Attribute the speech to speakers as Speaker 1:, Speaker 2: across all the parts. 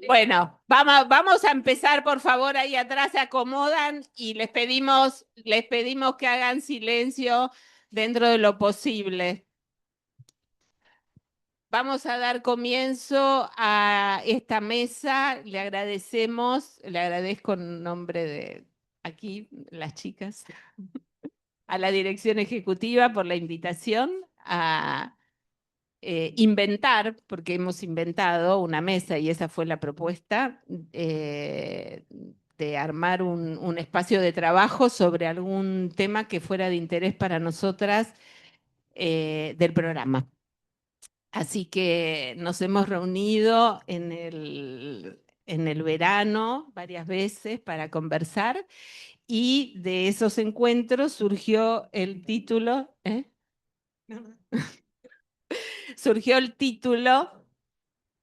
Speaker 1: Bueno, vamos a empezar, por favor, ahí atrás se acomodan y les pedimos que hagan silencio dentro de lo posible. Vamos a dar comienzo a esta mesa. Le agradezco en nombre de aquí, las chicas, a la dirección ejecutiva por la invitación a inventar, porque hemos inventado una mesa y esa fue la propuesta, de armar un espacio de trabajo sobre algún tema que fuera de interés para nosotras del programa. Así que nos hemos reunido en el verano varias veces para conversar y de esos encuentros surgió el título, surgió el título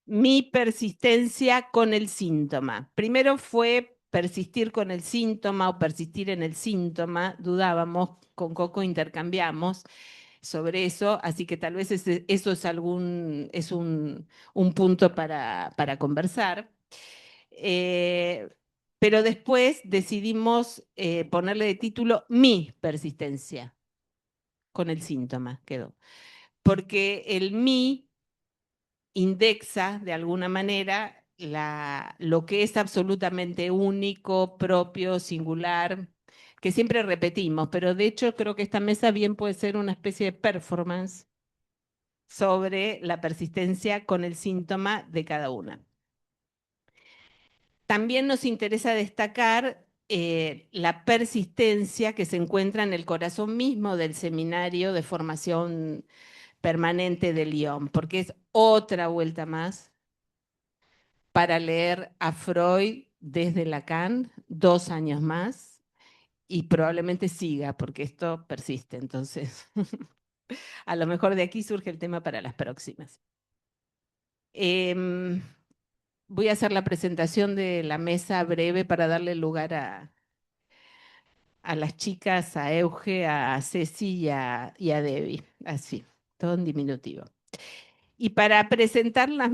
Speaker 1: Mi persistencia con el síntoma. Primero fue persistir con el síntoma o persistir en el síntoma, dudábamos, con Coco intercambiamos sobre eso, así que tal vez eso es un punto para conversar. Eh, pero después decidimos ponerle de título Mi persistencia con el síntoma, quedó. Porque el mi indexa de alguna manera lo que es absolutamente único, propio, singular, que siempre repetimos, pero de hecho creo que esta mesa bien puede ser una especie de performance sobre la persistencia con el síntoma de cada una. También nos interesa destacar la persistencia que se encuentra en el corazón mismo del seminario de formación permanente de Lyon, porque es otra vuelta más para leer a Freud desde Lacan 2 años más y probablemente siga, porque esto persiste. Entonces, a lo mejor de aquí surge el tema para las próximas. Voy a hacer la presentación de la mesa breve para darle lugar a las chicas, a Euge, a Ceci y a Debbie, así, todo en diminutivo. Y para presentarla,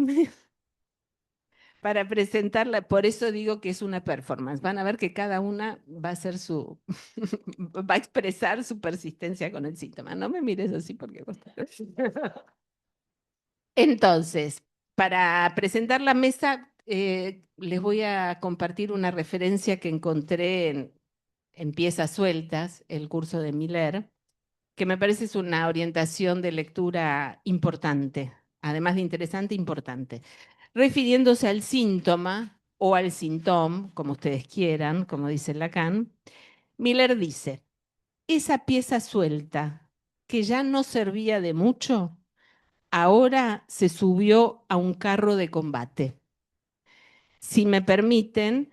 Speaker 1: por eso digo que es una performance. Van a ver que cada una va a hacer va a expresar su persistencia con el síntoma. No me mires así porque... Entonces, para presentar la mesa, les voy a compartir una referencia que encontré en Piezas Sueltas, el curso de Miller, que me parece es una orientación de lectura importante, además de interesante, importante. Refiriéndose al síntoma o al síntoma, como ustedes quieran, como dice Lacan, Miller dice, esa pieza suelta que ya no servía de mucho, ahora se subió a un carro de combate. Si me permiten,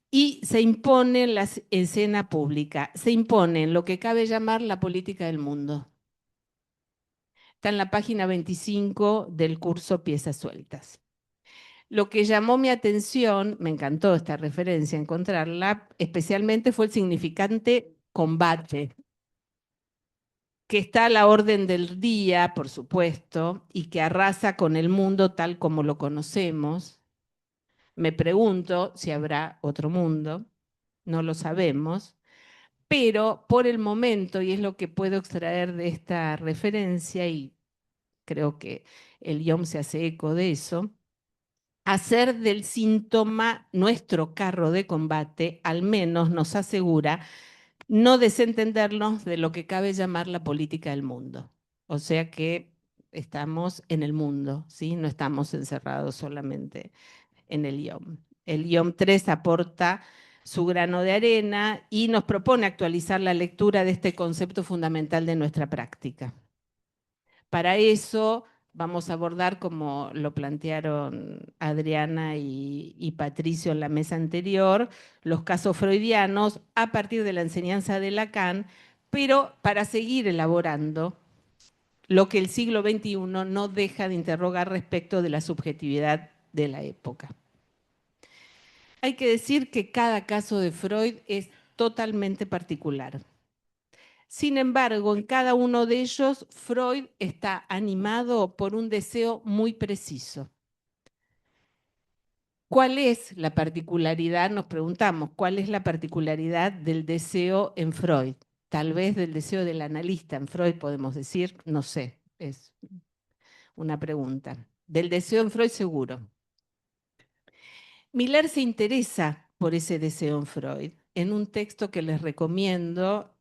Speaker 1: y se impone en la escena pública, se impone en lo que cabe llamar la política del mundo. Está en la página 25 del curso Piezas Sueltas. Lo que llamó mi atención, me encantó esta referencia, encontrarla, especialmente fue el significante combate, que está a la orden del día, por supuesto, y que arrasa con el mundo tal como lo conocemos. Me pregunto si habrá otro mundo, no lo sabemos, pero por el momento, y es lo que puedo extraer de esta referencia, y creo que el IOM se hace eco de eso, hacer del síntoma nuestro carro de combate al menos nos asegura no desentendernos de lo que cabe llamar la política del mundo. O sea que estamos en el mundo, ¿sí? No estamos encerrados solamente en el IOM. El IOM 3 aporta su grano de arena y nos propone actualizar la lectura de este concepto fundamental de nuestra práctica. Para eso vamos a abordar, como lo plantearon Adriana y Patricio en la mesa anterior, los casos freudianos a partir de la enseñanza de Lacan, pero para seguir elaborando lo que el siglo XXI no deja de interrogar respecto de la subjetividad de la época. Hay que decir que cada caso de Freud es totalmente particular. Sin embargo, en cada uno de ellos, Freud está animado por un deseo muy preciso. ¿Cuál es la particularidad? Nos preguntamos, ¿cuál es la particularidad del deseo en Freud? Tal vez del deseo del analista en Freud podemos decir, no sé, es una pregunta. Del deseo en Freud seguro. Miller se interesa por ese deseo en Freud en un texto que les recomiendo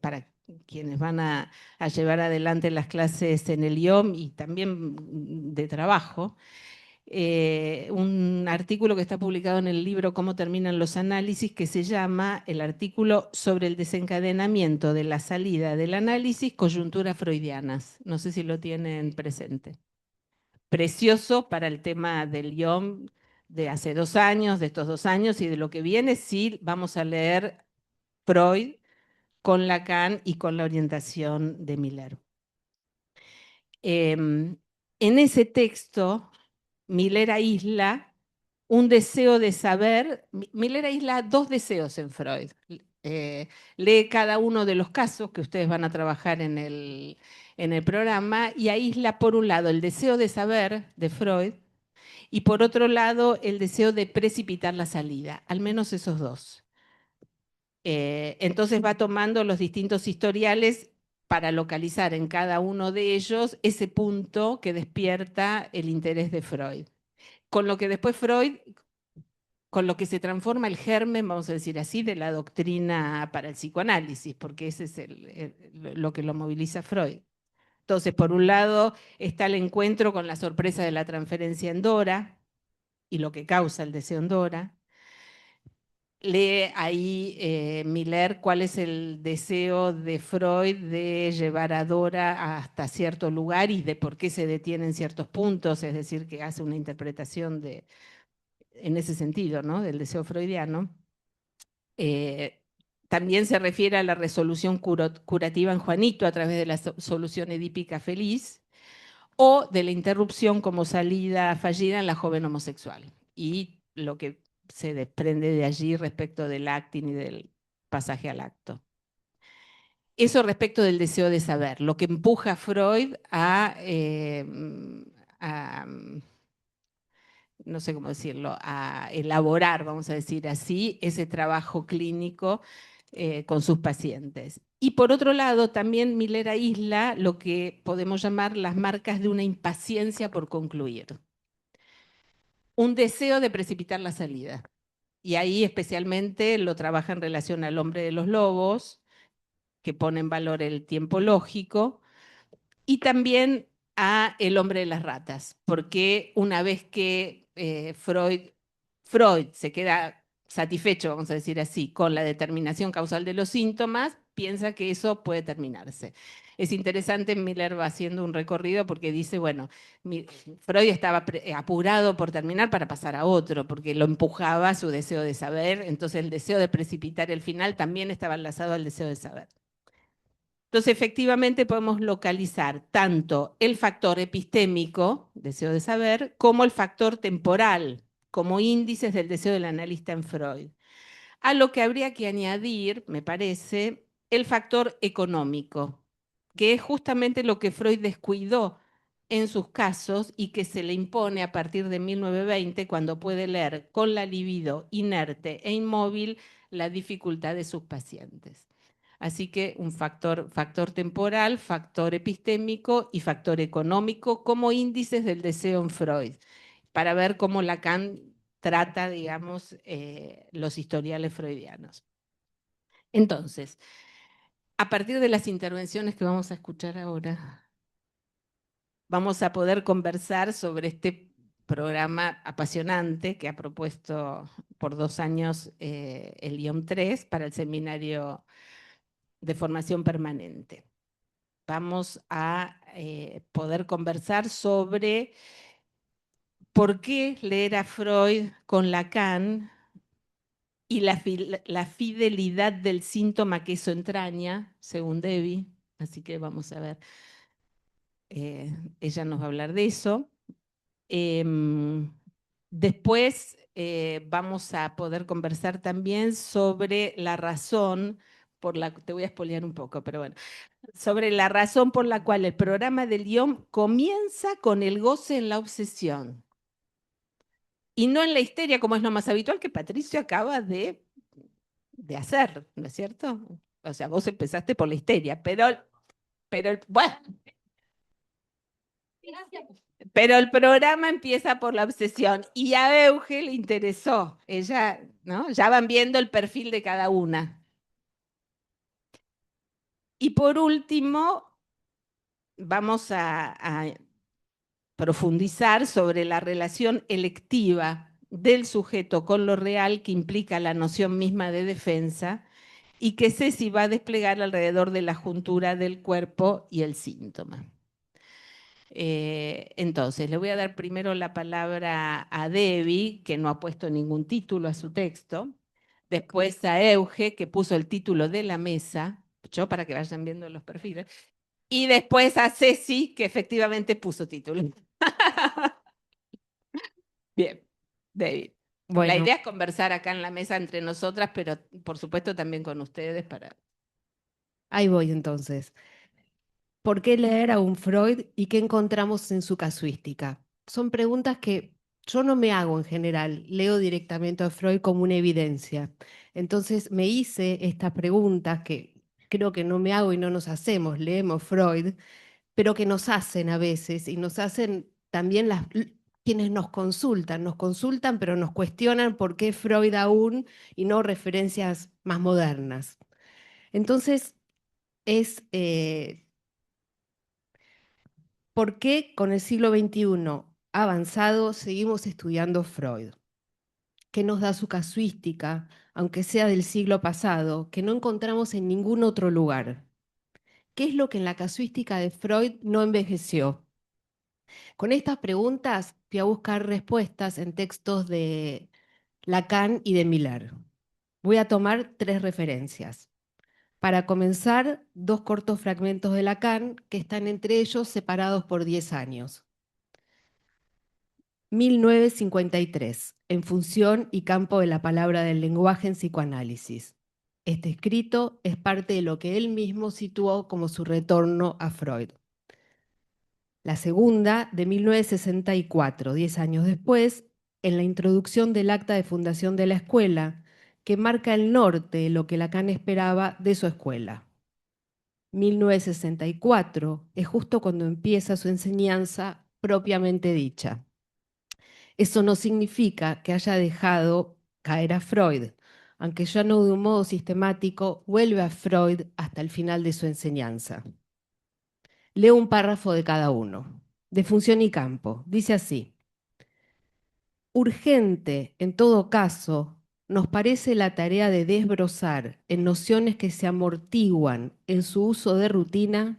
Speaker 1: para quienes van a llevar adelante las clases en el IOM y también de trabajo, un artículo que está publicado en el libro Cómo terminan los análisis, que se llama el artículo sobre el desencadenamiento de la salida del análisis, coyunturas freudianas. No sé si lo tienen presente. Precioso para el tema del IOM de hace 2 años, de estos 2 años y de lo que viene, sí vamos a leer Freud con Lacan y con la orientación de Miller. En ese texto, Miller aísla un deseo de saber, Miller aísla dos deseos en Freud. Lee cada uno de los casos que ustedes van a trabajar en el programa y aísla por un lado el deseo de saber de Freud y por otro lado el deseo de precipitar la salida, al menos esos dos. Entonces va tomando los distintos historiales para localizar en cada uno de ellos ese punto que despierta el interés de Freud. Con lo que después Freud, con lo que se transforma el germen, vamos a decir así, de la doctrina para el psicoanálisis, porque ese es lo que lo moviliza Freud. Entonces, por un lado está el encuentro con la sorpresa de la transferencia en Dora y lo que causa el deseo en Dora. Lee ahí Miller cuál es el deseo de Freud de llevar a Dora hasta cierto lugar y de por qué se detiene en ciertos puntos, es decir, que hace una interpretación en ese sentido, ¿no? Del deseo freudiano. Eh, También se refiere a la resolución curativa en Juanito a través de la solución edípica feliz o de la interrupción como salida fallida en la joven homosexual. Y lo que se desprende de allí respecto del acting y del pasaje al acto. Eso respecto del deseo de saber, lo que empuja a Freud a no sé cómo decirlo, a elaborar, vamos a decir así, ese trabajo clínico con sus pacientes. Y por otro lado, también Miller aísla lo que podemos llamar las marcas de una impaciencia por concluir. Un deseo de precipitar la salida. Y ahí especialmente lo trabaja en relación al hombre de los lobos, que pone en valor el tiempo lógico, y también a El hombre de las ratas, porque una vez que Freud se queda satisfecho, vamos a decir así, con la determinación causal de los síntomas, piensa que eso puede terminarse. Es interesante, Miller va haciendo un recorrido porque dice, bueno, Freud estaba apurado por terminar para pasar a otro, porque lo empujaba su deseo de saber, entonces el deseo de precipitar el final también estaba enlazado al deseo de saber. Entonces, efectivamente, podemos localizar tanto el factor epistémico, deseo de saber, como el factor temporal, como índices del deseo del analista en Freud. A lo que habría que añadir, me parece, el factor económico, que es justamente lo que Freud descuidó en sus casos y que se le impone a partir de 1920, cuando puede leer con la libido inerte e inmóvil la dificultad de sus pacientes. Así que un factor temporal, factor epistémico y factor económico como índices del deseo en Freud, para ver cómo Lacan trata, digamos, los historiales freudianos. Entonces, a partir de las intervenciones que vamos a escuchar ahora, vamos a poder conversar sobre este programa apasionante que ha propuesto por 2 años el IOM 3 para el seminario de formación permanente. Vamos a poder conversar sobre por qué leer a Freud con Lacan y la fidelidad del síntoma que eso entraña, según Debbie. Así que vamos a ver, ella nos va a hablar de eso. Después vamos a poder conversar también sobre la razón por la, te voy a spoilear un poco, pero bueno, sobre la razón por la cual el programa de Lyon comienza con el goce en la obsesión y no en la histeria, como es lo más habitual que Patricio acaba de hacer, ¿no es cierto? O sea, vos empezaste por la histeria, bueno, pero el programa empieza por la obsesión y a Euge le interesó. Ella, ¿no? Ya van viendo el perfil de cada una. Y por último, vamos a profundizar sobre la relación electiva del sujeto con lo real que implica la noción misma de defensa y que Ceci va a desplegar alrededor de la juntura del cuerpo y el síntoma. Entonces, le voy a dar primero la palabra a Debbie, que no ha puesto ningún título a su texto, después a Euge, que puso el título de la mesa, yo para que vayan viendo los perfiles, y después a Ceci, que efectivamente puso título. Bien, David. La
Speaker 2: Bueno,
Speaker 1: idea es conversar acá en la mesa entre nosotras, pero por supuesto también con ustedes para...
Speaker 2: ahí voy entonces. ¿Por qué leer a un Freud y qué encontramos en su casuística? Son preguntas que yo no me hago en general, leo directamente a Freud como una evidencia. Entonces me hice estas preguntas que creo que no me hago y no nos hacemos, leemos Freud, pero que nos hacen a veces y nos hacen también quienes nos consultan, pero nos cuestionan por qué Freud aún y no referencias más modernas. Entonces, es por qué con el siglo XXI avanzado seguimos estudiando Freud. ¿Qué nos da su casuística, aunque sea del siglo pasado, que no encontramos en ningún otro lugar? ¿Qué es lo que en la casuística de Freud no envejeció? Con estas preguntas fui a buscar respuestas en textos de Lacan y de Miller. Voy a tomar tres referencias. Para comenzar, dos cortos fragmentos de Lacan que están entre ellos separados por 10 años. 1953, en función y campo de la palabra del lenguaje en psicoanálisis. Este escrito es parte de lo que él mismo situó como su retorno a Freud. La segunda, de 1964, 10 años después, en la introducción del acta de fundación de la escuela, que marca el norte de lo que Lacan esperaba de su escuela. 1964 es justo cuando empieza su enseñanza propiamente dicha. Eso no significa que haya dejado caer a Freud, aunque ya no de un modo sistemático, vuelve a Freud hasta el final de su enseñanza. Leo un párrafo de cada uno. De función y campo. Dice así: urgente, en todo caso, nos parece la tarea de desbrozar en nociones que se amortiguan en su uso de rutina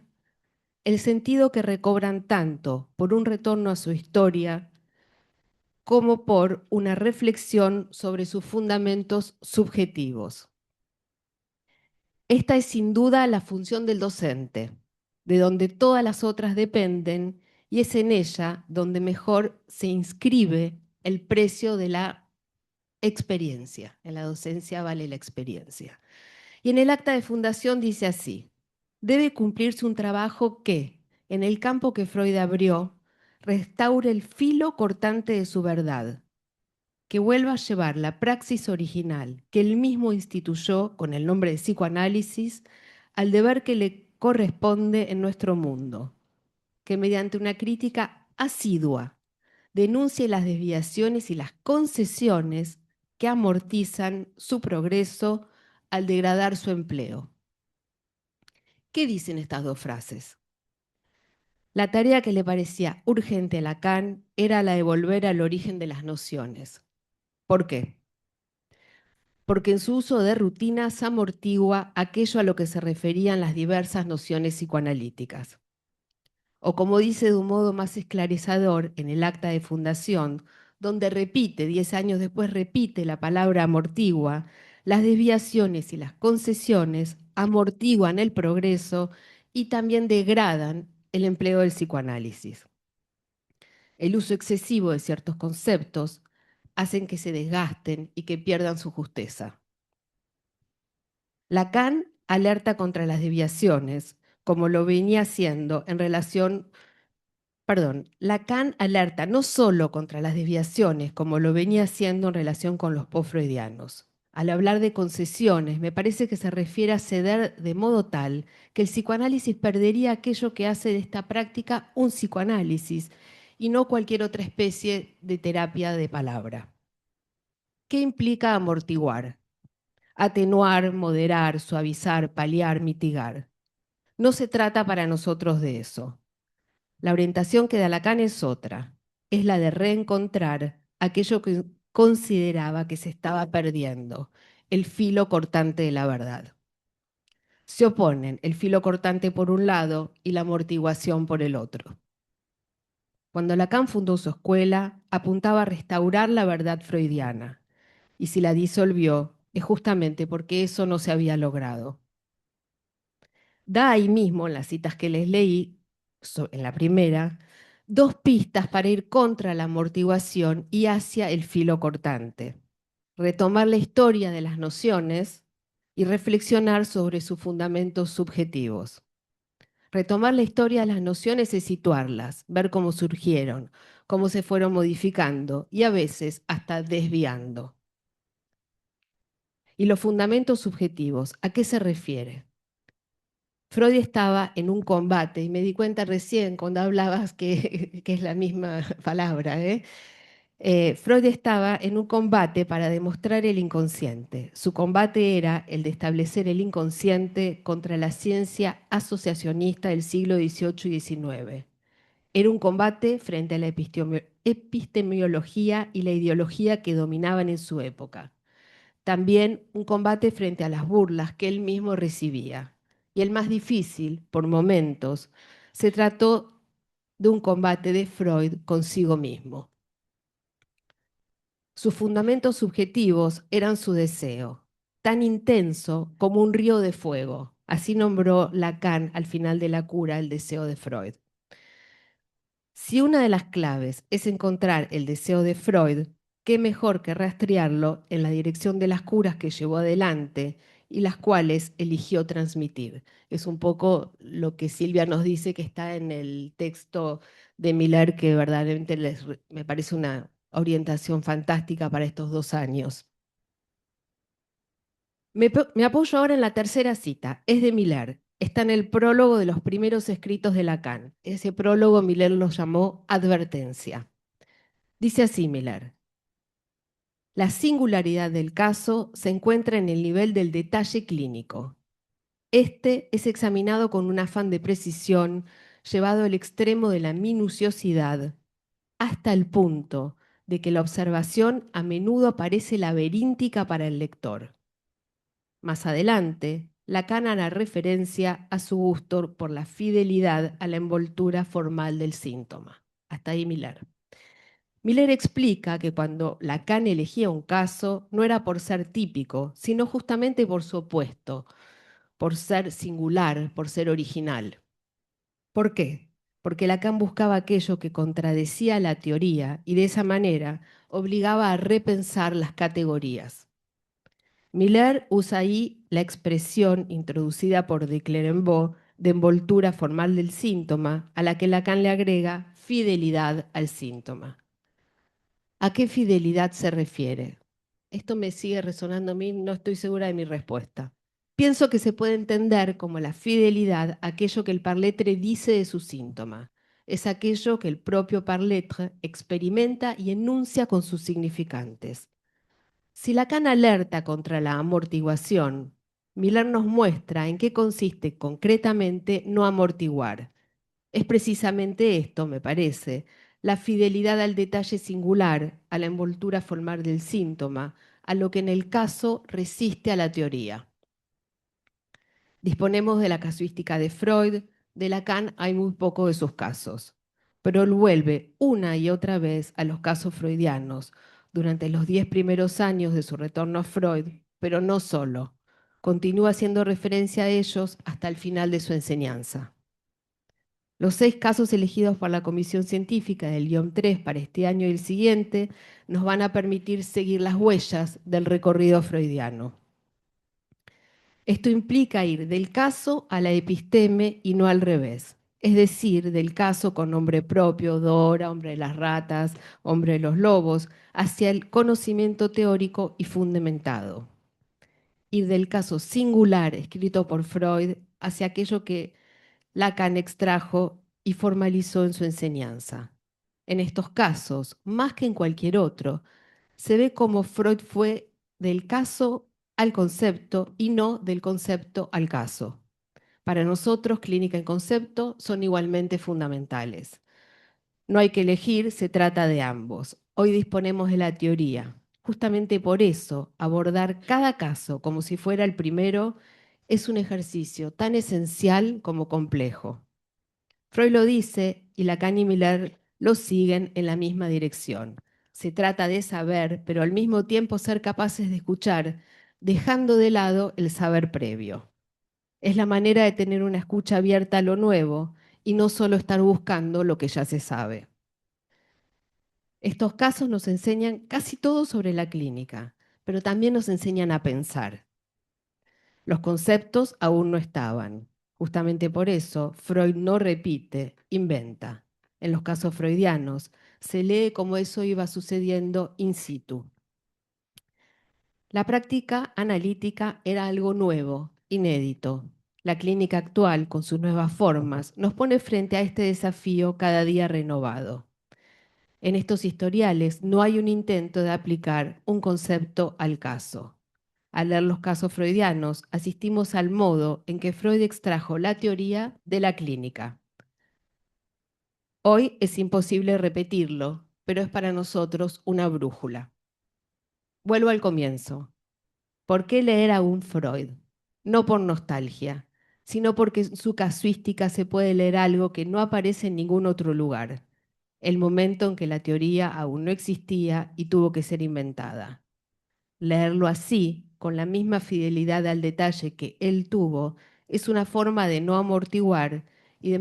Speaker 2: el sentido que recobran tanto por un retorno a su historia como por una reflexión sobre sus fundamentos subjetivos. Esta es sin duda la función del docente, de donde todas las otras dependen, y es en ella donde mejor se inscribe el precio de la experiencia. En la docencia vale la experiencia. Y en el acta de fundación dice así: debe cumplirse un trabajo que, en el campo que Freud abrió, restaure el filo cortante de su verdad, que vuelva a llevar la praxis original que él mismo instituyó con el nombre de psicoanálisis al deber que le corresponde en nuestro mundo, que mediante una crítica asidua denuncie las desviaciones y las concesiones que amortizan su progreso al degradar su empleo. ¿Qué dicen estas dos frases? La tarea que le parecía urgente a Lacan era la de volver al origen de las nociones. ¿Por qué? Porque en su uso de rutinas amortigua aquello a lo que se referían las diversas nociones psicoanalíticas. O como dice de un modo más esclarecedor en el acta de fundación, donde repite, 10 años después repite la palabra amortigua, las desviaciones y las concesiones amortiguan el progreso y también degradan el empleo del psicoanálisis. El uso excesivo de ciertos conceptos hacen que se desgasten y que pierdan su justeza. Lacan alerta contra las desviaciones, como lo venía haciendo en relación, perdón, Lacan alerta no solo contra las desviaciones, como lo venía haciendo en relación con los post-freudianos. Al hablar de concesiones, me parece que se refiere a ceder de modo tal que el psicoanálisis perdería aquello que hace de esta práctica un psicoanálisis y no cualquier otra especie de terapia de palabra. ¿Qué implica amortiguar? Atenuar, moderar, suavizar, paliar, mitigar. No se trata para nosotros de eso. La orientación que da Lacan es otra, es la de reencontrar aquello que consideraba que se estaba perdiendo, el filo cortante de la verdad. Se oponen el filo cortante por un lado y la amortiguación por el otro. Cuando Lacan fundó su escuela, apuntaba a restaurar la verdad freudiana, y si la disolvió, es justamente porque eso no se había logrado. Da ahí mismo, en las citas que les leí, en la primera, dos pistas para ir contra la amortiguación y hacia el filo cortante. Retomar la historia de las nociones y reflexionar sobre sus fundamentos subjetivos. Retomar la historia de las nociones es situarlas, ver cómo surgieron, cómo se fueron modificando y a veces hasta desviando. ¿Y los fundamentos subjetivos? ¿A qué se refiere? Freud estaba en un combate, y me di cuenta recién cuando hablabas que es la misma palabra, ¿eh? Freud estaba en un combate para demostrar el inconsciente. Su combate era el de establecer el inconsciente contra la ciencia asociacionista del siglo XVIII y XIX. Era un combate frente a la epistemología y la ideología que dominaban en su época. También un combate frente a las burlas que él mismo recibía. Y el más difícil, por momentos, se trató de un combate de Freud consigo mismo. Sus fundamentos subjetivos eran su deseo, tan intenso como un río de fuego. Así nombró Lacan al final de la cura el deseo de Freud. Si una de las claves es encontrar el deseo de Freud, qué mejor que rastrearlo en la dirección de las curas que llevó adelante y las cuales eligió transmitir. Es un poco lo que Silvia nos dice que está en el texto de Miller, que verdaderamente me parece una orientación fantástica para estos 2 años. Me apoyo ahora en la tercera cita, es de Miller. Está en el prólogo de los primeros escritos de Lacan. Ese prólogo Miller lo llamó advertencia. Dice así Miller: la singularidad del caso se encuentra en el nivel del detalle clínico. Este es examinado con un afán de precisión, llevado al extremo de la minuciosidad, hasta el punto de que la observación a menudo parece laberíntica para el lector. Más adelante, Lacan hará referencia a su gusto por la fidelidad a la envoltura formal del síntoma. Hasta ahí Miller. Miller explica que cuando Lacan elegía un caso no era por ser típico, sino justamente por su opuesto, por ser singular, por ser original. ¿Por qué? Porque Lacan buscaba aquello que contradecía la teoría y de esa manera obligaba a repensar las categorías. Miller usa ahí la expresión introducida por de Clerambault de envoltura formal del síntoma, a la que Lacan le agrega fidelidad al síntoma. ¿A qué fidelidad se refiere? Esto me sigue resonando a mí, no estoy segura de mi respuesta. Pienso que se puede entender como la fidelidad a aquello que el parletre dice de su síntoma. Es aquello que el propio parletre experimenta y enuncia con sus significantes. Si Lacan alerta contra la amortiguación, Miller nos muestra en qué consiste concretamente no amortiguar. Es precisamente esto, me parece, la fidelidad al detalle singular, a la envoltura formal del síntoma, a lo que en el caso resiste a la teoría. Disponemos de la casuística de Freud, de Lacan hay muy poco de sus casos, pero él vuelve una y otra vez a los casos freudianos durante los 10 primeros años de su retorno a Freud, pero no solo. Continúa haciendo referencia a ellos hasta el final de su enseñanza. Los 6 casos elegidos por la Comisión Científica del guión 3 para este año y el siguiente nos van a permitir seguir las huellas del recorrido freudiano. Esto implica ir del caso a la episteme y no al revés. Es decir, del caso con nombre propio, Dora, hombre de las ratas, hombre de los lobos, hacia el conocimiento teórico y fundamentado. Ir del caso singular escrito por Freud hacia aquello que Lacan extrajo y formalizó en su enseñanza. En estos casos, más que en cualquier otro, se ve cómo Freud fue del caso al concepto y no del concepto al caso. Para nosotros, clínica y concepto son igualmente fundamentales. No hay que elegir, se trata de ambos. Hoy disponemos de la teoría. Justamente por eso, abordar cada caso como si fuera el primero es un ejercicio tan esencial como complejo. Freud lo dice y Lacan y Miller lo siguen en la misma dirección. Se trata de saber, pero al mismo tiempo ser capaces de escuchar, dejando de lado el saber previo. Es la manera de tener una escucha abierta a lo nuevo y no solo estar buscando lo que ya se sabe. Estos casos nos enseñan casi todo sobre la clínica, pero también nos enseñan a pensar. Los conceptos aún no estaban. Justamente por eso, Freud no repite, inventa. En los casos freudianos, se lee como eso iba sucediendo in situ. La práctica analítica era algo nuevo, inédito. La clínica actual, con sus nuevas formas, nos pone frente a este desafío cada día renovado. En estos historiales no hay un intento de aplicar un concepto al caso. Al leer los casos freudianos, asistimos al modo en que Freud extrajo la teoría de la clínica. Hoy es imposible repetirlo, pero es para nosotros una brújula. Vuelvo al comienzo. ¿Por qué leer a un Freud? No por nostalgia, sino porque en su casuística se puede leer algo que no aparece en ningún otro lugar, el momento en que la teoría aún no existía y tuvo que ser inventada. Leerlo así, con la misma fidelidad al detalle que él tuvo, es una forma de no amortiguar y de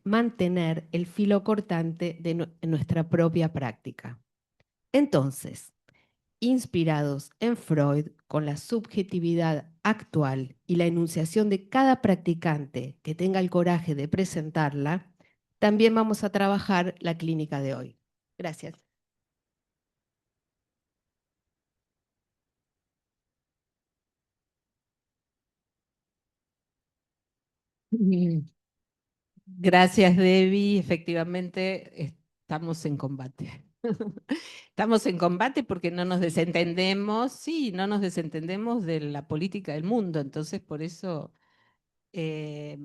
Speaker 2: mantener el filo cortante de nuestra propia práctica. Entonces, inspirados en Freud, con la subjetividad actual y la enunciación de cada practicante que tenga el coraje de presentarla, también vamos a trabajar la clínica de hoy. Gracias.
Speaker 1: Mm. Gracias, Debbie. Efectivamente, estamos en combate. Estamos en combate porque no nos desentendemos, sí, no nos desentendemos de la política del mundo. Entonces, por eso, eh,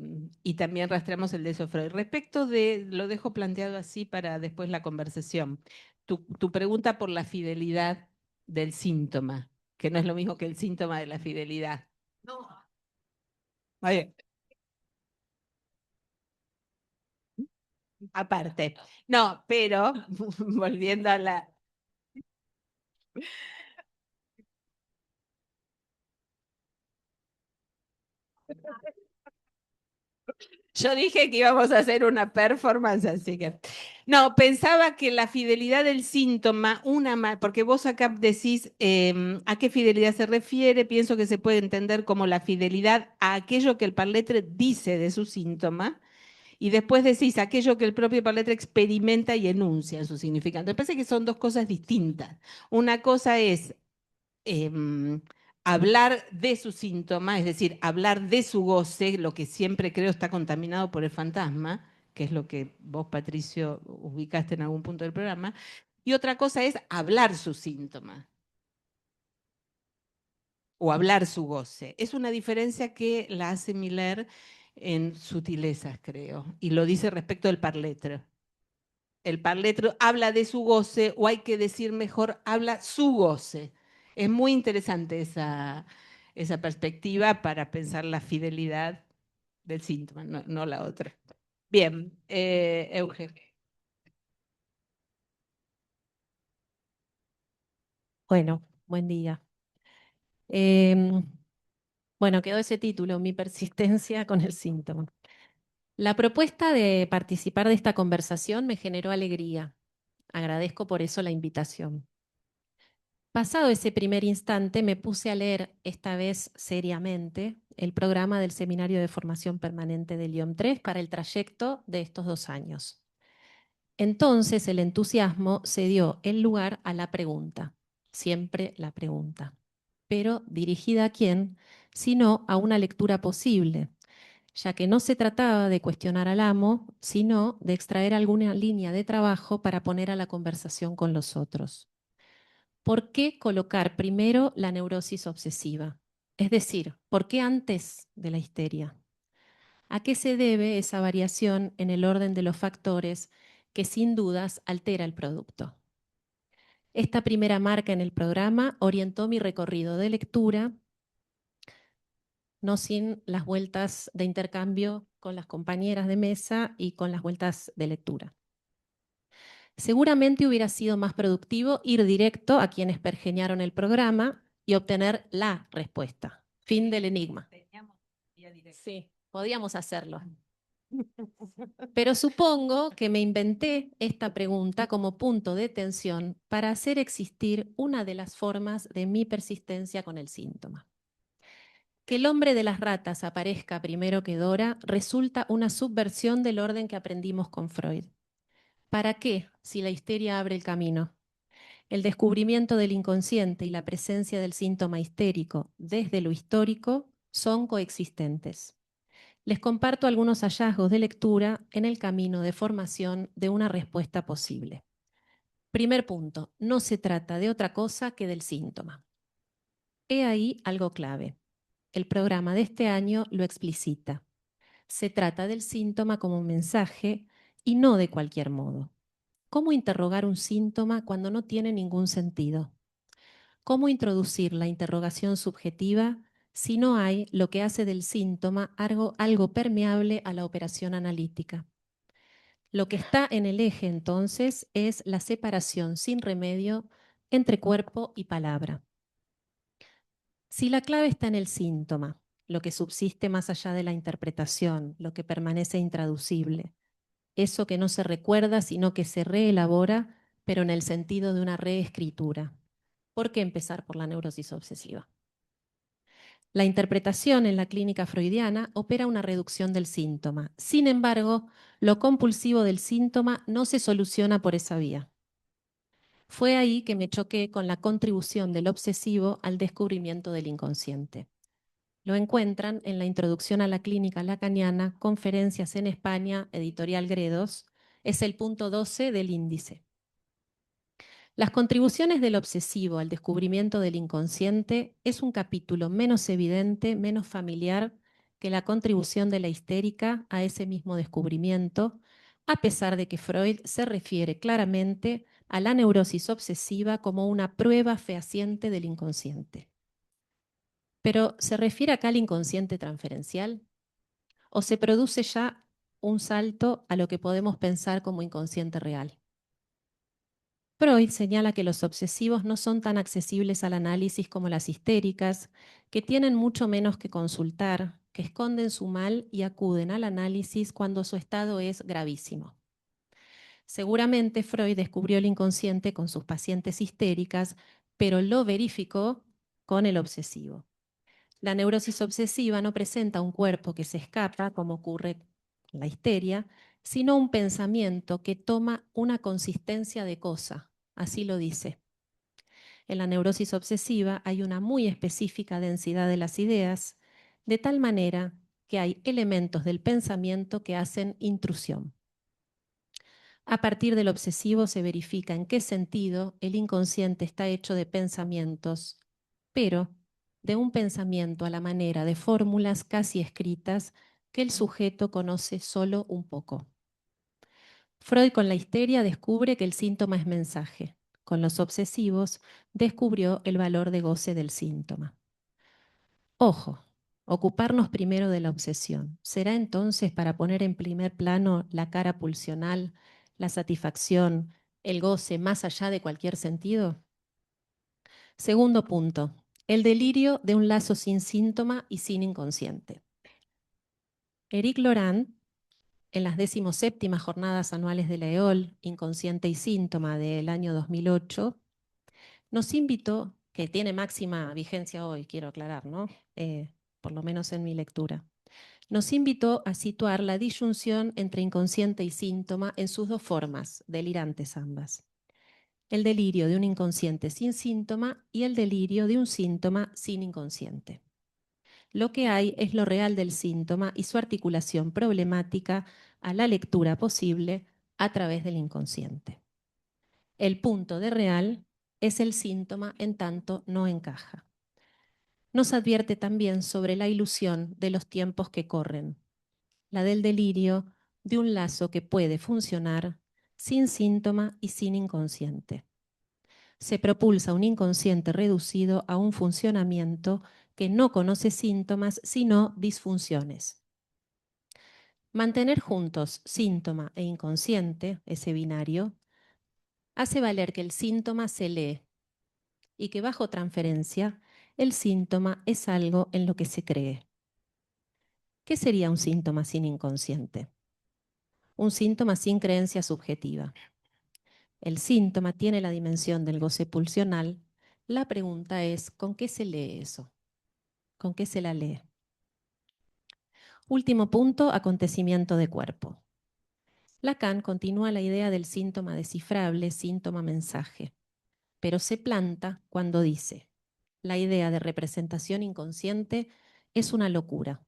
Speaker 1: y también rastreamos el de Freud. Respecto de, lo dejo planteado así para después la conversación. Tu pregunta por la fidelidad del síntoma, que no es lo mismo que el síntoma de la fidelidad. No. Oye, aparte. No, pero volviendo a la... Yo dije que íbamos a hacer una performance, así que... No, pensaba que la fidelidad del síntoma, porque vos acá decís a qué fidelidad se refiere, pienso que se puede entender como la fidelidad a aquello que el parletre dice de su síntoma, y después decís aquello que el propio parletre experimenta y enuncia en su significado. Me parece que son dos cosas distintas. Una cosa es hablar de su síntoma, es decir, hablar de su goce, lo que siempre creo está contaminado por el fantasma, que es lo que vos, Patricio, ubicaste en algún punto del programa, y otra cosa es hablar su síntoma o hablar su goce. Es una diferencia que la hace Miller en sutilezas, creo, y lo dice respecto del parletre. El parletro habla de su goce, o hay que decir mejor, habla su goce. Es muy interesante esa perspectiva para pensar la fidelidad del síntoma, no la otra. Bien, Euge.
Speaker 3: Bueno, buen día. Em, bueno, quedó ese título, mi persistencia con el síntoma. La propuesta de participar de esta conversación me generó alegría. Agradezco por eso la invitación. Pasado ese primer instante, me puse a leer, esta vez seriamente, el programa del Seminario de Formación Permanente del IOM 3 para el trayecto de estos 2 años. Entonces el entusiasmo se dio el lugar a la pregunta, siempre la pregunta, pero dirigida a quién, sino a una lectura posible, ya que no se trataba de cuestionar al amo, sino de extraer alguna línea de trabajo para poner a la conversación con los otros. ¿Por qué colocar primero la neurosis obsesiva? Es decir, ¿por qué antes de la histeria? ¿A qué se debe esa variación en el orden de los factores que sin dudas altera el producto? Esta primera marca en el programa orientó mi recorrido de lectura, no sin las vueltas de intercambio con las compañeras de mesa y con las vueltas de lectura. Seguramente hubiera sido más productivo ir directo a quienes pergeñaron el programa y obtener la respuesta. Fin del enigma. Sí, podíamos hacerlo. Pero supongo que me inventé esta pregunta como punto de tensión para hacer existir una de las formas de mi persistencia con el síntoma. Que el hombre de las ratas aparezca primero que Dora resulta una subversión del orden que aprendimos con Freud. ¿Para qué si la histeria abre el camino? El descubrimiento del inconsciente y la presencia del síntoma histérico desde lo histórico son coexistentes. Les comparto algunos hallazgos de lectura en el camino de formación de una respuesta posible. Primer punto, no se trata de otra cosa que del síntoma. He ahí algo clave. El programa de este año lo explicita. Se trata del síntoma como un mensaje y no de cualquier modo. ¿Cómo interrogar un síntoma cuando no tiene ningún sentido? ¿Cómo introducir la interrogación subjetiva si no hay lo que hace del síntoma algo permeable a la operación analítica? Lo que está en el eje entonces es la separación sin remedio entre cuerpo y palabra. Si la clave está en el síntoma, lo que subsiste más allá de la interpretación, lo que permanece intraducible, eso que no se recuerda sino que se reelabora, pero en el sentido de una reescritura. ¿Por qué empezar por la neurosis obsesiva? La interpretación en la clínica freudiana opera una reducción del síntoma. Sin embargo, lo compulsivo del síntoma no se soluciona por esa vía. Fue ahí que me choqué con la contribución del obsesivo al descubrimiento del inconsciente. Lo encuentran en la Introducción a la Clínica Lacaniana, Conferencias en España, editorial Gredos. Es el punto 12 del índice. Las contribuciones del obsesivo al descubrimiento del inconsciente es un capítulo menos evidente, menos familiar que la contribución de la histérica a ese mismo descubrimiento, a pesar de que Freud se refiere claramente a la neurosis obsesiva como una prueba fehaciente del inconsciente. Pero, ¿se refiere acá al inconsciente transferencial? ¿O se produce ya un salto a lo que podemos pensar como inconsciente real? Freud señala que los obsesivos no son tan accesibles al análisis como las histéricas, que tienen mucho menos que consultar, que esconden su mal y acuden al análisis cuando su estado es gravísimo. Seguramente Freud descubrió el inconsciente con sus pacientes histéricas, pero lo verificó con el obsesivo. La neurosis obsesiva no presenta un cuerpo que se escapa, como ocurre con la histeria, sino un pensamiento que toma una consistencia de cosa, así lo dice. En la neurosis obsesiva hay una muy específica densidad de las ideas, de tal manera que hay elementos del pensamiento que hacen intrusión. A partir del obsesivo se verifica en qué sentido el inconsciente está hecho de pensamientos, pero de un pensamiento a la manera de fórmulas casi escritas que el sujeto conoce solo un poco. Freud con la histeria descubre que el síntoma es mensaje. Con los obsesivos descubrió el valor de goce del síntoma. Ojo, ocuparnos primero de la obsesión. ¿Será entonces para poner en primer plano la cara pulsional, la satisfacción, el goce más allá de cualquier sentido? Segundo punto, el delirio de un lazo sin síntoma y sin inconsciente. Éric Laurent en las 17ª jornadas anuales de la EOL, Inconsciente y Síntoma del año 2008, nos invitó, que tiene máxima vigencia hoy, quiero aclarar, ¿no? Por lo menos en mi lectura, nos invitó a situar la disyunción entre inconsciente y síntoma en sus dos formas, delirantes ambas. El delirio de un inconsciente sin síntoma y el delirio de un síntoma sin inconsciente. Lo que hay es lo real del síntoma y su articulación problemática a la lectura posible a través del inconsciente. El punto de real es el síntoma en tanto no encaja. Nos advierte también sobre la ilusión de los tiempos que corren, la del delirio de un lazo que puede funcionar sin síntoma y sin inconsciente. Se propulsa un inconsciente reducido a un funcionamiento que no conoce síntomas, sino disfunciones. Mantener juntos síntoma e inconsciente, ese binario, hace valer que el síntoma se lee y que bajo transferencia el síntoma es algo en lo que se cree. ¿Qué sería un síntoma sin inconsciente? Un síntoma sin creencia subjetiva. El síntoma tiene la dimensión del goce pulsional. La pregunta es, ¿con qué se lee eso? ¿Con qué se la lee? Último punto, acontecimiento de cuerpo. Lacan continúa la idea del síntoma descifrable, síntoma-mensaje, pero se planta cuando dice, la idea de representación inconsciente es una locura.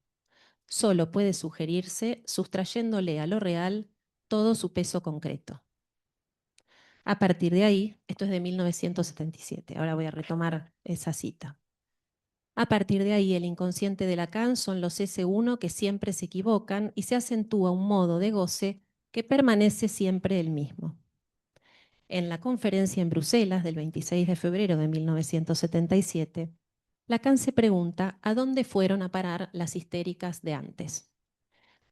Speaker 3: Solo puede sugerirse sustrayéndole a lo real todo su peso concreto. A partir de ahí, esto es de 1977, ahora voy a retomar esa cita. A partir de ahí, el inconsciente de Lacan son los S1 que siempre se equivocan y se acentúa un modo de goce que permanece siempre el mismo. En la conferencia en Bruselas del 26 de febrero de 1977, Lacan se pregunta a dónde fueron a parar las histéricas de antes.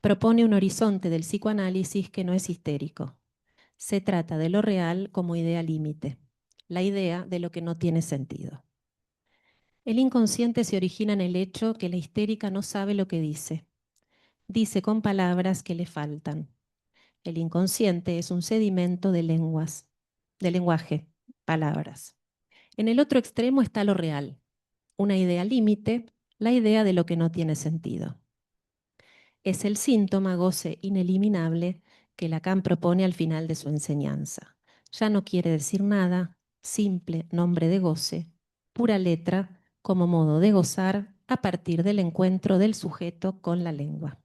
Speaker 3: Propone un horizonte del psicoanálisis que no es histérico. Se trata de lo real como idea límite, la idea de lo que no tiene sentido. El inconsciente se origina en el hecho que la histérica no sabe lo que dice. Dice con palabras que le faltan. El inconsciente es un sedimento de lenguaje, palabras. En el otro extremo está lo real, una idea límite, la idea de lo que no tiene sentido. Es el síntoma goce ineliminable que Lacan propone al final de su enseñanza. Ya no quiere decir nada, simple nombre de goce, pura letra, como modo de gozar a partir del encuentro del sujeto con la lengua.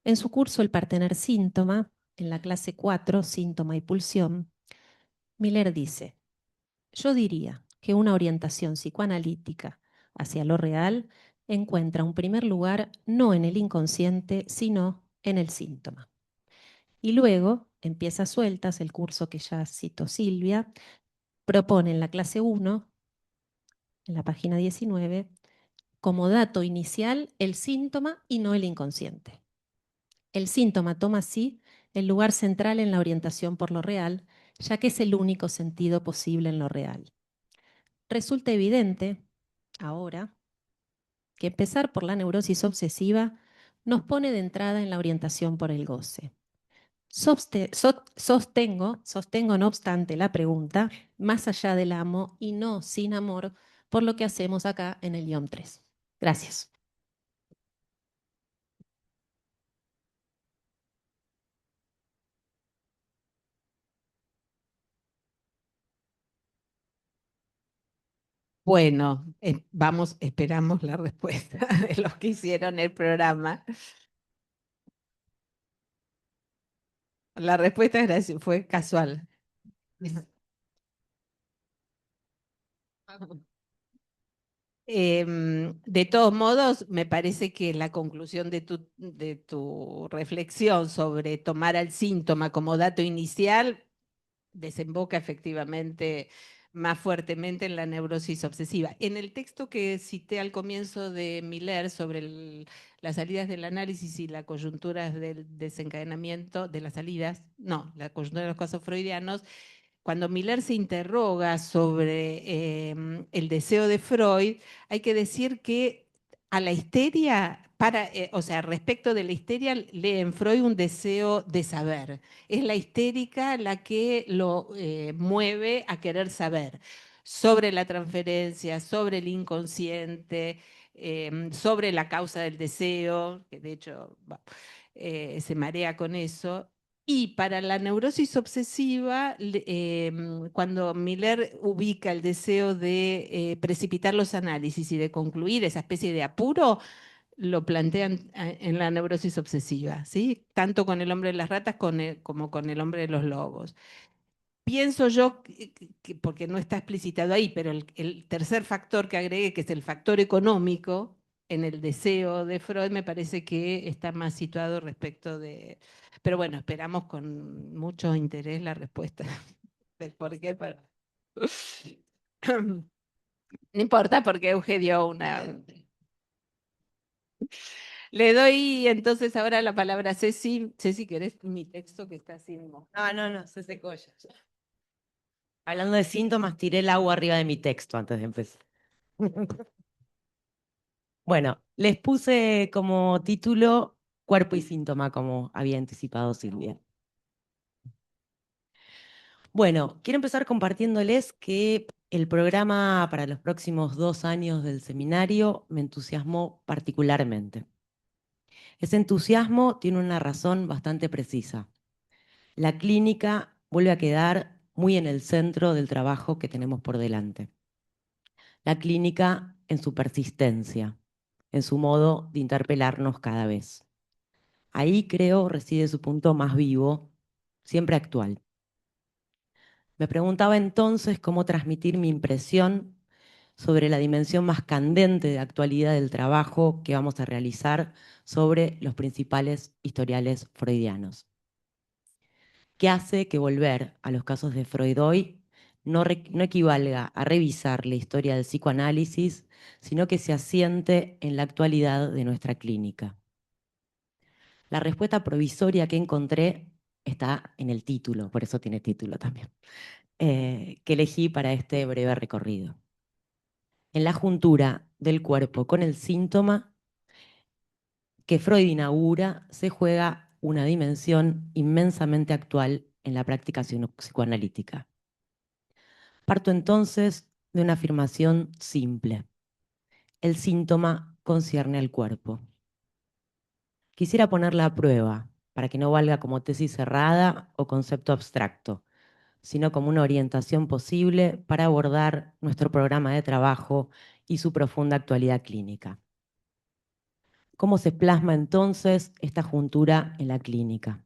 Speaker 3: En su curso El partener síntoma, en la clase 4, síntoma y pulsión, Miller dice, yo diría que una orientación psicoanalítica hacia lo real encuentra un primer lugar no en el inconsciente, sino en el síntoma. Y luego, empieza sueltas, el curso que ya citó Silvia, propone en la clase 1, en la página 19, como dato inicial el síntoma y no el inconsciente. El síntoma toma así el lugar central en la orientación por lo real, ya que es el único sentido posible en lo real. Resulta evidente, ahora, que empezar por la neurosis obsesiva nos pone de entrada en la orientación por el goce. Sostengo, no obstante, la pregunta, más allá del amo y no sin amor, por lo que hacemos acá en el IOM 3. Gracias.
Speaker 1: Bueno, esperamos la respuesta de los que hicieron el programa. La respuesta fue casual. De todos modos, me parece que la conclusión de tu reflexión sobre tomar al síntoma como dato inicial desemboca efectivamente más fuertemente en la neurosis obsesiva. En el texto que cité al comienzo de Miller sobre las salidas del análisis y las coyunturas del desencadenamiento de las salidas, no, la coyuntura de los casos freudianos, cuando Miller se interroga sobre el deseo de Freud, hay que decir que a la histeria o sea, respecto de la histeria, lee en Freud un deseo de saber. Es la histérica la que lo mueve a querer saber sobre la transferencia, sobre el inconsciente, sobre la causa del deseo, que de hecho se marea con eso. Y para la neurosis obsesiva, cuando Miller ubica el deseo de precipitar los análisis y de concluir esa especie de apuro, lo plantean en la neurosis obsesiva, ¿sí? Tanto con el hombre de las ratas como con el hombre de los lobos. Pienso yo, porque no está explicitado ahí, pero el tercer factor que agregué, que es el factor económico, en el deseo de Freud, me parece que está más situado respecto de... Pero bueno, esperamos con mucho interés la respuesta del por qué. No importa, porque Euge dio una... Le doy entonces ahora la palabra a Ceci. Ceci, ¿querés mi texto que está sin mostrar?
Speaker 4: No, se secó ya. Hablando de síntomas, tiré el agua arriba de mi texto antes de empezar. Bueno, les puse como título Cuerpo y síntoma, como había anticipado Silvia. Bueno, quiero empezar compartiéndoles que el programa para los próximos 2 años del seminario me entusiasmó particularmente. Ese entusiasmo tiene una razón bastante precisa. La clínica vuelve a quedar muy en el centro del trabajo que tenemos por delante. La clínica en su persistencia, en su modo de interpelarnos cada vez. Ahí creo reside su punto más vivo, siempre actual. Me preguntaba entonces cómo transmitir mi impresión sobre la dimensión más candente de actualidad del trabajo que vamos a realizar sobre los principales historiales freudianos. ¿Qué hace que volver a los casos de Freud hoy no equivalga a revisar la historia del psicoanálisis, sino que se asiente en la actualidad de nuestra clínica? La respuesta provisoria que encontré está en el título, por eso tiene título también, que elegí para este breve recorrido. En la juntura del cuerpo con el síntoma que Freud inaugura, se juega una dimensión inmensamente actual en la práctica psicoanalítica. Parto entonces de una afirmación simple. El síntoma concierne al cuerpo. Quisiera ponerla a prueba para que no valga como tesis cerrada o concepto abstracto, sino como una orientación posible para abordar nuestro programa de trabajo y su profunda actualidad clínica. ¿Cómo se plasma entonces esta juntura en la clínica?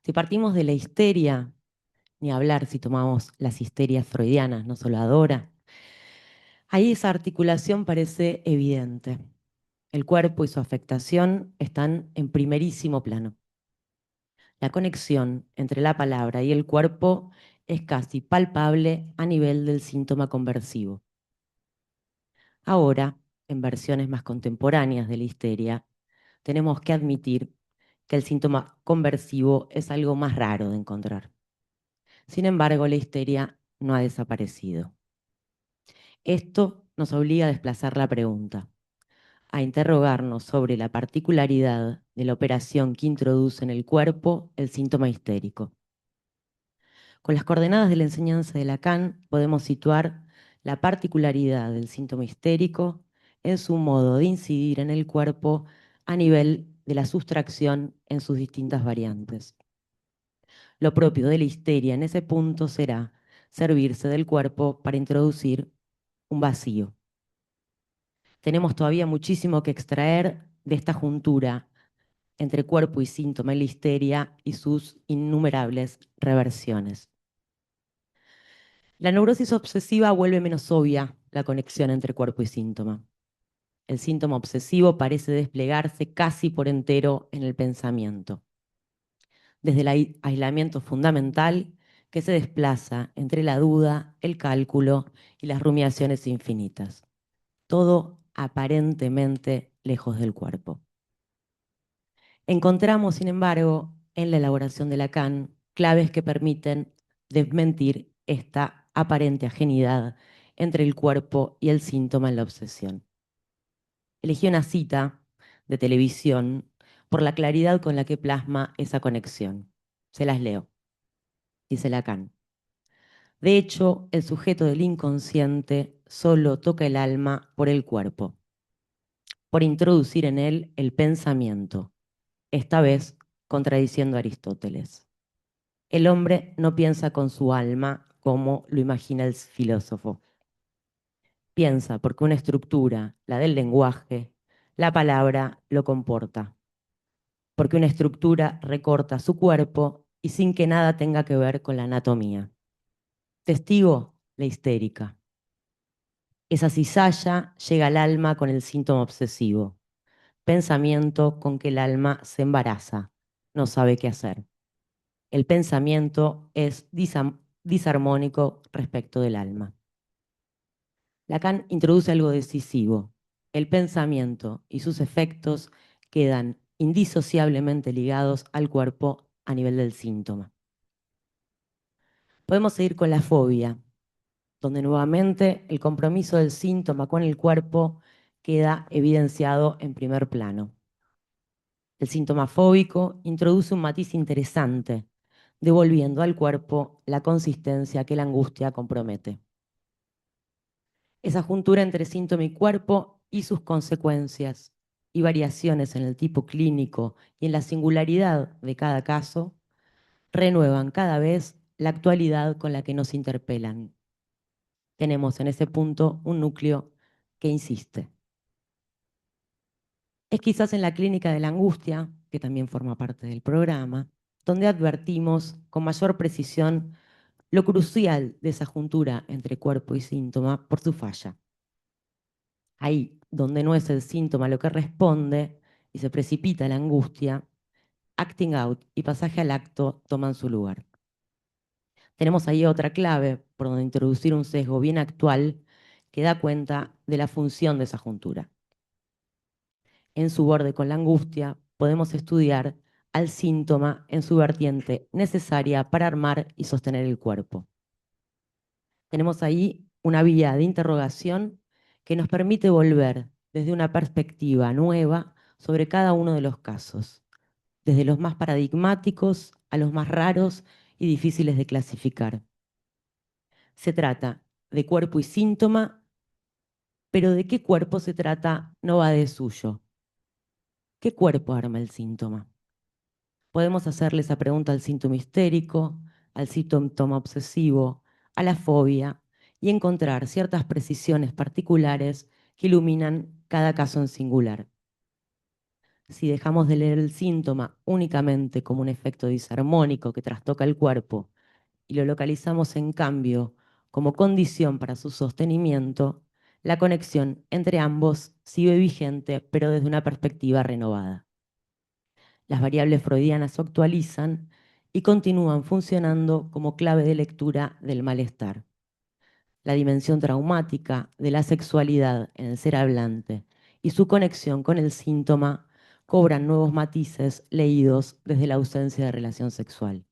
Speaker 4: Si partimos de la histeria, ni hablar si tomamos las histerias freudianas, no solo Adora, ahí esa articulación parece evidente. El cuerpo y su afectación están en primerísimo plano. La conexión entre la palabra y el cuerpo es casi palpable a nivel del síntoma conversivo. Ahora, en versiones más contemporáneas de la histeria, tenemos que admitir que el síntoma conversivo es algo más raro de encontrar. Sin embargo, la histeria no ha desaparecido. Esto nos obliga a desplazar la pregunta, a interrogarnos sobre la particularidad de la operación que introduce en el cuerpo el síntoma histérico. Con las coordenadas de la enseñanza de Lacan podemos situar la particularidad del síntoma histérico en su modo de incidir en el cuerpo a nivel de la sustracción en sus distintas variantes. Lo propio de la histeria en ese punto será servirse del cuerpo para introducir un vacío. Tenemos todavía muchísimo que extraer de esta juntura entre cuerpo y síntoma en la histeria y sus innumerables reversiones. La neurosis obsesiva vuelve menos obvia la conexión entre cuerpo y síntoma. El síntoma obsesivo parece desplegarse casi por entero en el pensamiento, desde el aislamiento fundamental que se desplaza entre la duda, el cálculo y las rumiaciones infinitas. Todo aparentemente lejos del cuerpo. Encontramos, sin embargo, en la elaboración de Lacan, claves que permiten desmentir esta aparente ajenidad entre el cuerpo y el síntoma en la obsesión. Elegí una cita de televisión por la claridad con la que plasma esa conexión. Se las leo. Dice Lacan. De hecho, el sujeto del inconsciente solo toca el alma por el cuerpo, por introducir en él el pensamiento, esta vez contradiciendo a Aristóteles. El hombre no piensa con su alma como lo imagina el filósofo. Piensa porque una estructura, la del lenguaje, la palabra lo comporta. Porque una estructura recorta su cuerpo y sin que nada tenga que ver con la anatomía. Testigo, la histérica. Esa cizalla llega al alma con el síntoma obsesivo. Pensamiento con que el alma se embaraza, no sabe qué hacer. El pensamiento es disarmónico respecto del alma. Lacan introduce algo decisivo. El pensamiento y sus efectos quedan indisociablemente ligados al cuerpo a nivel del síntoma. Podemos seguir con la fobia, donde nuevamente el compromiso del síntoma con el cuerpo queda evidenciado en primer plano. El síntoma fóbico introduce un matiz interesante, devolviendo al cuerpo la consistencia que la angustia compromete. Esa juntura entre síntoma y cuerpo y sus consecuencias y variaciones en el tipo clínico y en la singularidad de cada caso renuevan cada vez la actualidad con la que nos interpelan. Tenemos en ese punto un núcleo que insiste. Es quizás en la clínica de la angustia, que también forma parte del programa, donde advertimos con mayor precisión lo crucial de esa juntura entre cuerpo y síntoma por su falla. Ahí donde no es el síntoma lo que responde y se precipita la angustia, acting out y pasaje al acto toman su lugar. Tenemos ahí otra clave por donde introducir un sesgo bien actual que da cuenta de la función de esa juntura. En su borde con la angustia podemos estudiar al síntoma en su vertiente necesaria para armar y sostener el cuerpo. Tenemos ahí una vía de interrogación que nos permite volver desde una perspectiva nueva sobre cada uno de los casos, desde los más paradigmáticos a los más raros y difíciles de clasificar. Se trata de cuerpo y síntoma, pero ¿de qué cuerpo se trata? No va de suyo. ¿Qué cuerpo arma el síntoma? Podemos hacerle esa pregunta al síntoma histérico, al síntoma obsesivo, a la fobia y encontrar ciertas precisiones particulares que iluminan cada caso en singular. Si dejamos de leer el síntoma únicamente como un efecto disarmónico que trastoca el cuerpo y lo localizamos en cambio como condición para su sostenimiento, la conexión entre ambos sigue vigente, pero desde una perspectiva renovada. Las variables freudianas se actualizan y continúan funcionando como clave de lectura del malestar. La dimensión traumática de la sexualidad en el ser hablante y su conexión con el síntoma cobran nuevos matices leídos desde la ausencia de relación sexual.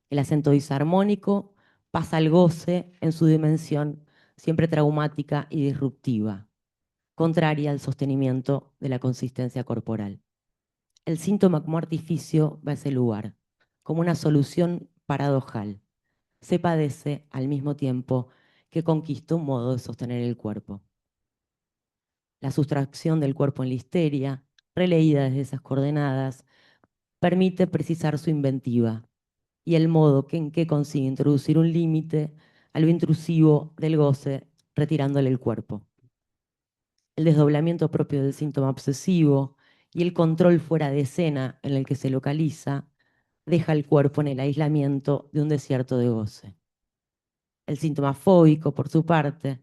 Speaker 4: El acento disarmónico pasa al goce en su dimensión siempre traumática y disruptiva, contraria al sostenimiento de la consistencia corporal. El síntoma como artificio va a ese lugar, como una solución paradojal. Se padece al mismo tiempo que conquista un modo de sostener el cuerpo. La sustracción del cuerpo en la histeria, releída desde esas coordenadas, permite precisar su inventiva y el modo en que consigue introducir un límite a lo intrusivo del goce, retirándole el cuerpo. El desdoblamiento propio del síntoma obsesivo y el control fuera de escena en el que se localiza deja el cuerpo en el aislamiento de un desierto de goce. El síntoma fóbico, por su parte,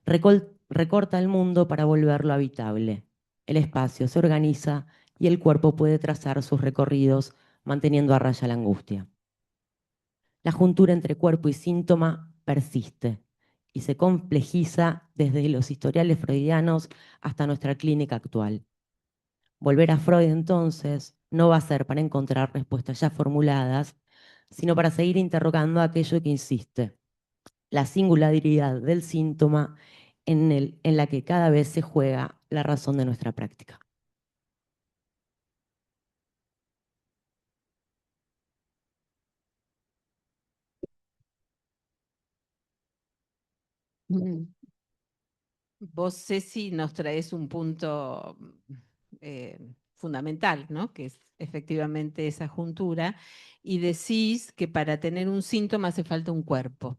Speaker 4: recorta el mundo para volverlo habitable. El espacio se organiza y el cuerpo puede trazar sus recorridos manteniendo a raya la angustia. La juntura entre cuerpo y síntoma persiste y se complejiza desde los historiales freudianos hasta nuestra clínica actual. Volver a Freud entonces no va a ser para encontrar respuestas ya formuladas, sino para seguir interrogando aquello que insiste, la singularidad del síntoma en la que cada vez se juega la razón de nuestra práctica.
Speaker 1: Vos, Ceci, nos traes un punto fundamental, ¿no? Que es efectivamente esa juntura, y decís que para tener un síntoma hace falta un cuerpo.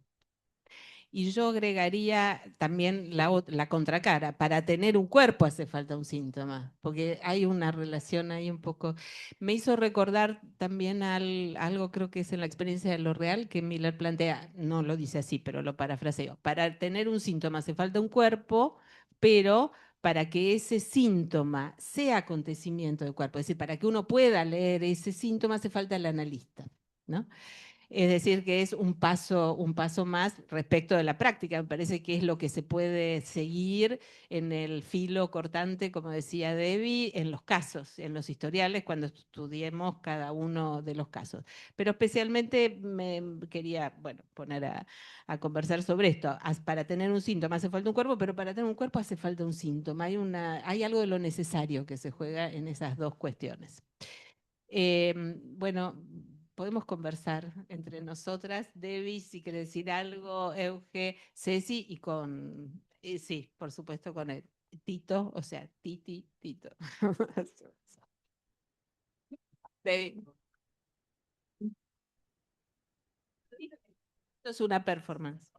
Speaker 1: Y yo agregaría también la contracara. Para tener un cuerpo hace falta un síntoma, porque hay una relación ahí un poco. Me hizo recordar también algo, creo que es en la experiencia de lo real, que Miller plantea, no lo dice así, pero lo parafraseo. Para tener un síntoma hace falta un cuerpo, pero para que ese síntoma sea acontecimiento del cuerpo, es decir, para que uno pueda leer ese síntoma hace falta el analista, ¿no? Es decir, que es un paso más respecto de la práctica. Me parece que es lo que se puede seguir en el filo cortante, como decía Debbie, en los casos, en los historiales, cuando estudiemos cada uno de los casos. Pero especialmente me quería, bueno, poner a conversar sobre esto. Para tener un síntoma hace falta un cuerpo, pero para tener un cuerpo hace falta un síntoma. Hay algo de lo necesario que se juega en esas dos cuestiones. Bueno, podemos conversar entre nosotras. Debbie, si quiere decir algo, Euge, Ceci y sí, por supuesto, con el Tito, o sea, Tito. Debbie. Esto es una performance.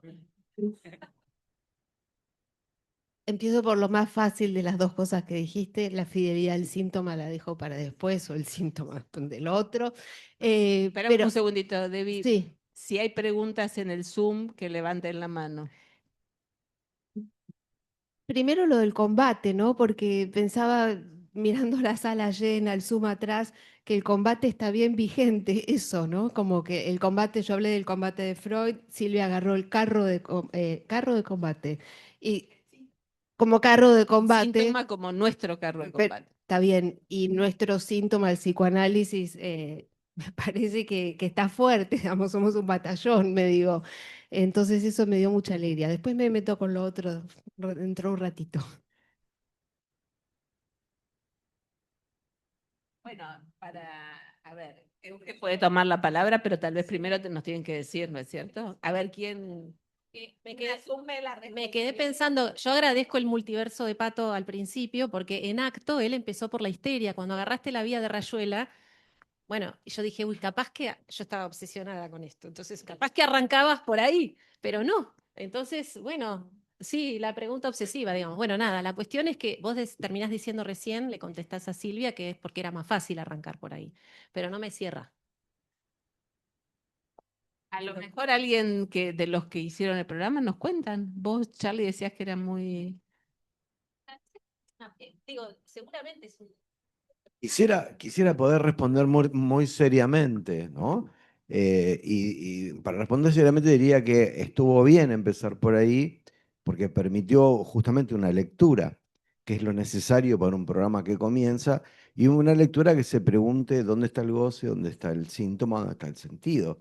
Speaker 2: Empiezo por lo más fácil de las dos cosas que dijiste. La fidelidad al síntoma la dejo para después, o el síntoma del otro.
Speaker 1: Espera
Speaker 2: Pero
Speaker 1: un segundito, Debbie.
Speaker 2: sí,
Speaker 1: Si hay preguntas en el Zoom, que levanten la mano.
Speaker 2: primero lo del combate, ¿no? Porque pensaba, mirando la sala llena, el Zoom atrás, que el combate está bien vigente, eso, ¿no? Como que el combate, yo hablé del combate de Freud, Silvia agarró el carro de combate. Y como carro de combate,
Speaker 1: Síntoma como nuestro carro de
Speaker 2: pero
Speaker 1: combate.
Speaker 2: está bien, y nuestro síntoma, el psicoanálisis, me parece que está fuerte, digamos, somos un batallón, me digo. Entonces eso me dio mucha alegría. Después me meto con lo otro dentro de un ratito.
Speaker 1: Bueno, a ver, Euge puede tomar la palabra, pero tal vez primero nos tienen que decir, ¿no es cierto? A ver quién asume la
Speaker 3: Me quedé pensando, yo agradezco el multiverso de Pato al principio, porque en acto él empezó por la histeria. Cuando agarraste la vía de Rayuela, bueno, y yo dije, uy, capaz que yo estaba obsesionada con esto, entonces capaz que arrancabas por ahí, pero no. Entonces, bueno, sí, la pregunta obsesiva, digamos. Bueno, nada, la cuestión es que vos terminás diciendo recién, le contestás a Silvia que es porque era más fácil arrancar por ahí, pero no me cierra.
Speaker 1: A lo mejor alguien de los que hicieron el programa nos cuentan. Vos, Charlie, decías que era muy...
Speaker 3: Digo, seguramente es un...
Speaker 5: Quisiera poder responder muy seriamente, ¿no? Y para responder seriamente diría que estuvo bien empezar por ahí, porque permitió justamente una lectura, que es lo necesario para un programa que comienza, y una lectura que se pregunte dónde está el goce, dónde está el síntoma, dónde está el sentido.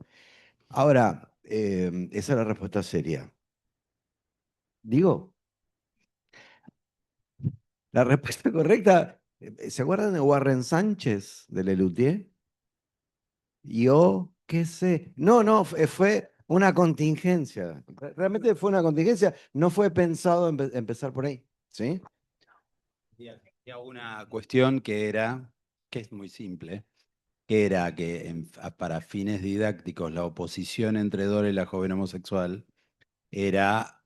Speaker 5: Ahora, esa es la respuesta seria. Digo, la respuesta correcta, ¿se acuerdan de Warren Sánchez, de Lelutier? Yo qué sé. No, fue una contingencia. Realmente fue una contingencia. No fue pensado empezar por ahí. ¿Sí?
Speaker 6: Había una cuestión que es muy simple, que era que para fines didácticos la oposición entre Dora y la joven homosexual era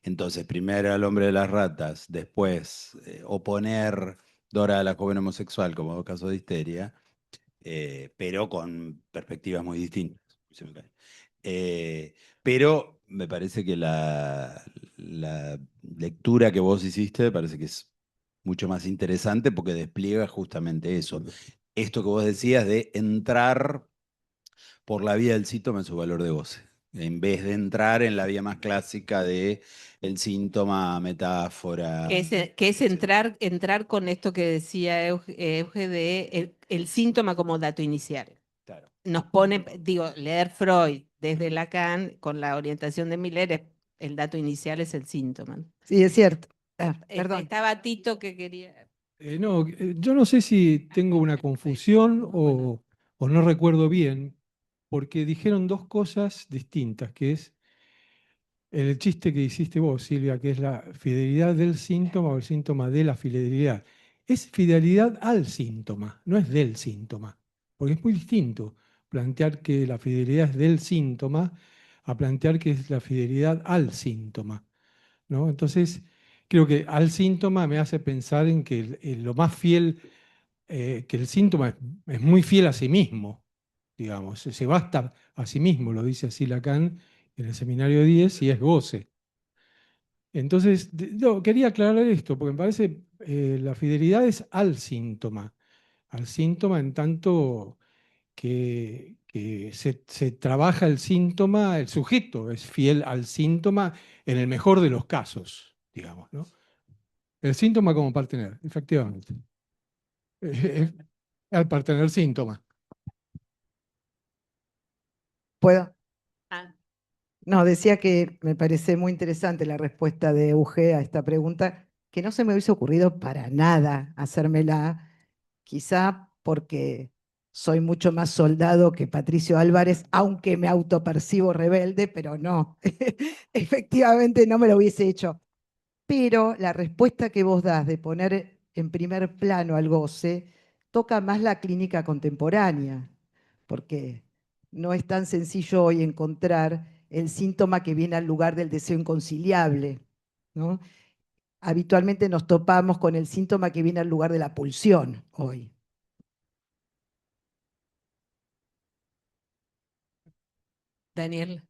Speaker 6: entonces primero era el hombre de las ratas, después oponer Dora a la joven homosexual como caso de histeria, pero con perspectivas muy distintas. Se me cae. Pero me parece que la lectura que vos hiciste me parece que es mucho más interesante porque despliega justamente eso. Esto que vos decías de entrar por la vía del síntoma en su valor de goce, en vez de entrar en la vía más clásica de el síntoma, metáfora.
Speaker 1: Que es entrar con esto que decía Euge de el síntoma como dato inicial.
Speaker 6: Claro.
Speaker 1: Nos pone, digo, leer Freud desde Lacan con la orientación de Miller, el dato inicial es el síntoma.
Speaker 7: Sí, es cierto. Perdón.
Speaker 1: Estaba Tito que quería...
Speaker 8: No, yo no sé si tengo una confusión o no recuerdo bien, porque dijeron dos cosas distintas, que es el chiste que hiciste vos, Silvia, que es la fidelidad del síntoma o el síntoma de la fidelidad. Es fidelidad al síntoma, no es del síntoma, porque es muy distinto plantear que la fidelidad es del síntoma a plantear que es la fidelidad al síntoma, ¿no? Entonces, creo que al síntoma me hace pensar en que lo más fiel, que el síntoma es muy fiel a sí mismo, digamos, se basta a sí mismo, lo dice así Lacan en el seminario 10, y es goce. Entonces, yo quería aclarar esto, porque me parece la fidelidad es al síntoma en tanto que se trabaja el síntoma, el sujeto es fiel al síntoma en el mejor de los casos, digamos, ¿no? El síntoma como partener, efectivamente. Al partener síntoma.
Speaker 7: ¿Puedo?
Speaker 1: Ah,
Speaker 7: No, decía que me parece muy interesante la respuesta de Euge a esta pregunta, que no se me hubiese ocurrido para nada hacérmela, quizá porque soy mucho más soldado que Patricio Álvarez, aunque me autopercibo rebelde, pero no, efectivamente no me lo hubiese hecho. Pero la respuesta que vos das de poner en primer plano al goce toca más la clínica contemporánea, porque no es tan sencillo hoy encontrar el síntoma que viene al lugar del deseo inconciliable, ¿no? Habitualmente nos topamos con el síntoma que viene al lugar de la pulsión hoy.
Speaker 1: Daniel.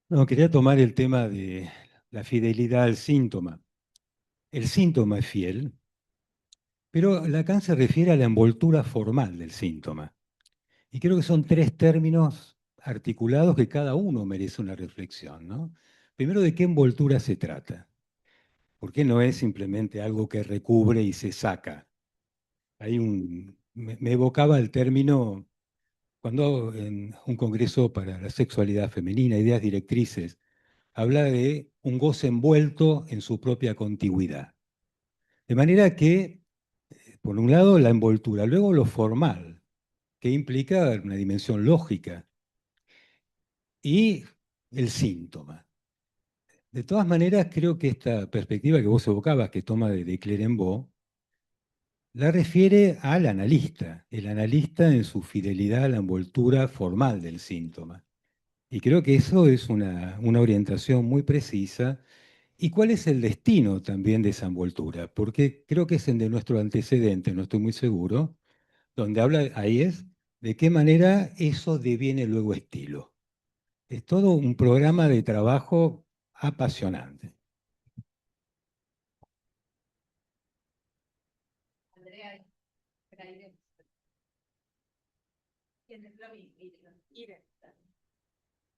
Speaker 9: No, quería tomar el tema de la fidelidad al síntoma. El síntoma es fiel, pero Lacan se refiere a la envoltura formal del síntoma. Y creo que son tres términos articulados que cada uno merece una reflexión, ¿no? Primero, ¿de qué envoltura se trata? Porque no es simplemente algo que recubre y se saca. Me evocaba el término cuando en un congreso para la sexualidad femenina, ideas directrices, habla de un goce envuelto en su propia contigüidad. De manera que, por un lado, la envoltura, luego lo formal, que implica una dimensión lógica, y el síntoma. De todas maneras, creo que esta perspectiva que vos evocabas, que toma de Clérenbault, la refiere al analista, el analista en su fidelidad a la envoltura formal del síntoma. Y creo que eso es una orientación muy precisa. ¿Y cuál es el destino también de esa envoltura? Porque creo que es el de nuestro antecedente, no estoy muy seguro, donde habla, ahí es, de qué manera eso deviene luego estilo. Es todo un programa de trabajo apasionante.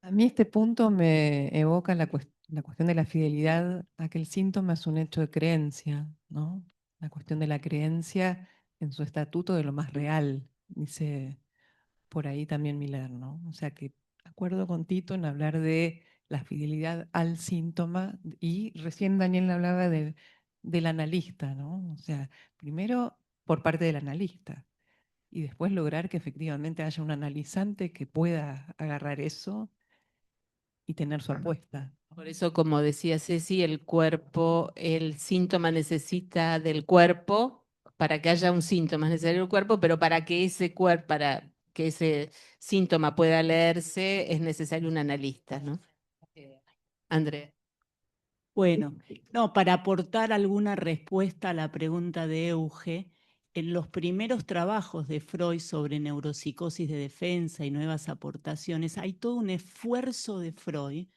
Speaker 10: A mí este punto me evoca la cuestión de la fidelidad a que el síntoma es un hecho de creencia, ¿no? La cuestión de la creencia en su estatuto de lo más real, dice por ahí también Miller, ¿no? O sea que acuerdo con Tito en hablar de la fidelidad al síntoma y recién Daniel hablaba del analista, ¿no? O sea, primero por parte del analista y después lograr que efectivamente haya un analizante que pueda agarrar eso y tener su apuesta.
Speaker 1: Por eso, como decía Ceci, el cuerpo, el síntoma necesita del cuerpo para que haya un síntoma, es necesario el cuerpo, pero para que ese síntoma pueda leerse, es necesario un analista, ¿no? Andrea.
Speaker 11: Bueno, no, para aportar alguna respuesta a la pregunta de Euge, en los primeros trabajos de Freud sobre neuropsicosis de defensa y nuevas aportaciones, hay todo un esfuerzo de Freud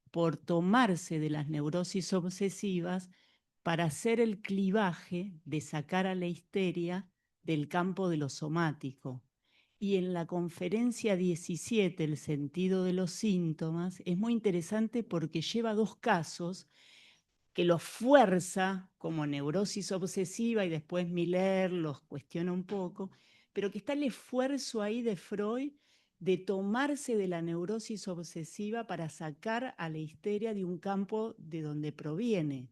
Speaker 11: por tomarse de las neurosis obsesivas para hacer el clivaje de sacar a la histeria del campo de lo somático. Y en la conferencia 17, el sentido de los síntomas, es muy interesante porque lleva dos casos que los fuerza como neurosis obsesiva y después Miller los cuestiona un poco, pero que está el esfuerzo ahí de Freud de tomarse de la neurosis obsesiva para sacar a la histeria de un campo de donde proviene,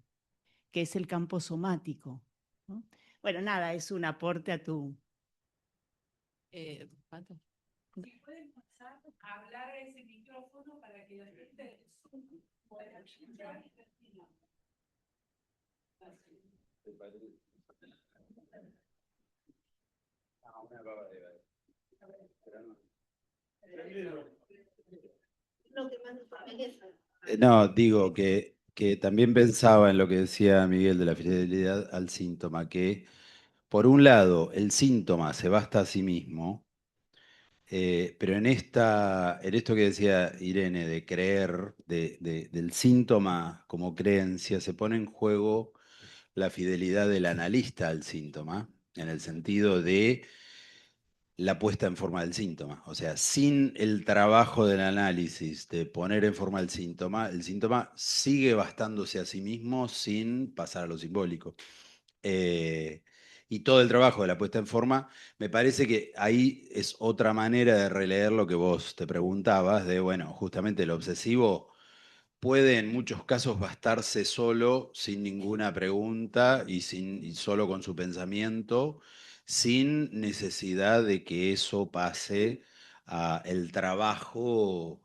Speaker 11: que es el campo somático, ¿no? Bueno, nada, es un aporte a tu...
Speaker 1: Pato. Si pueden pasar a hablar a ese micrófono para que la gente del Zoom pueda escuchar y terminar.
Speaker 6: No, digo que también pensaba en lo que decía Miguel de la fidelidad al síntoma, que por un lado el síntoma se basta a sí mismo, pero en esto que decía Irene de creer, del síntoma como creencia, se pone en juego la fidelidad del analista al síntoma, en el sentido de la puesta en forma del síntoma. O sea, sin el trabajo del análisis, de poner en forma el síntoma sigue bastándose a sí mismo sin pasar a lo simbólico. Y todo el trabajo de la puesta en forma, me parece que ahí es otra manera de releer lo que vos te preguntabas, de, bueno, justamente el obsesivo puede en muchos casos bastarse solo, sin ninguna pregunta y solo con su pensamiento, sin necesidad de que eso pase a el trabajo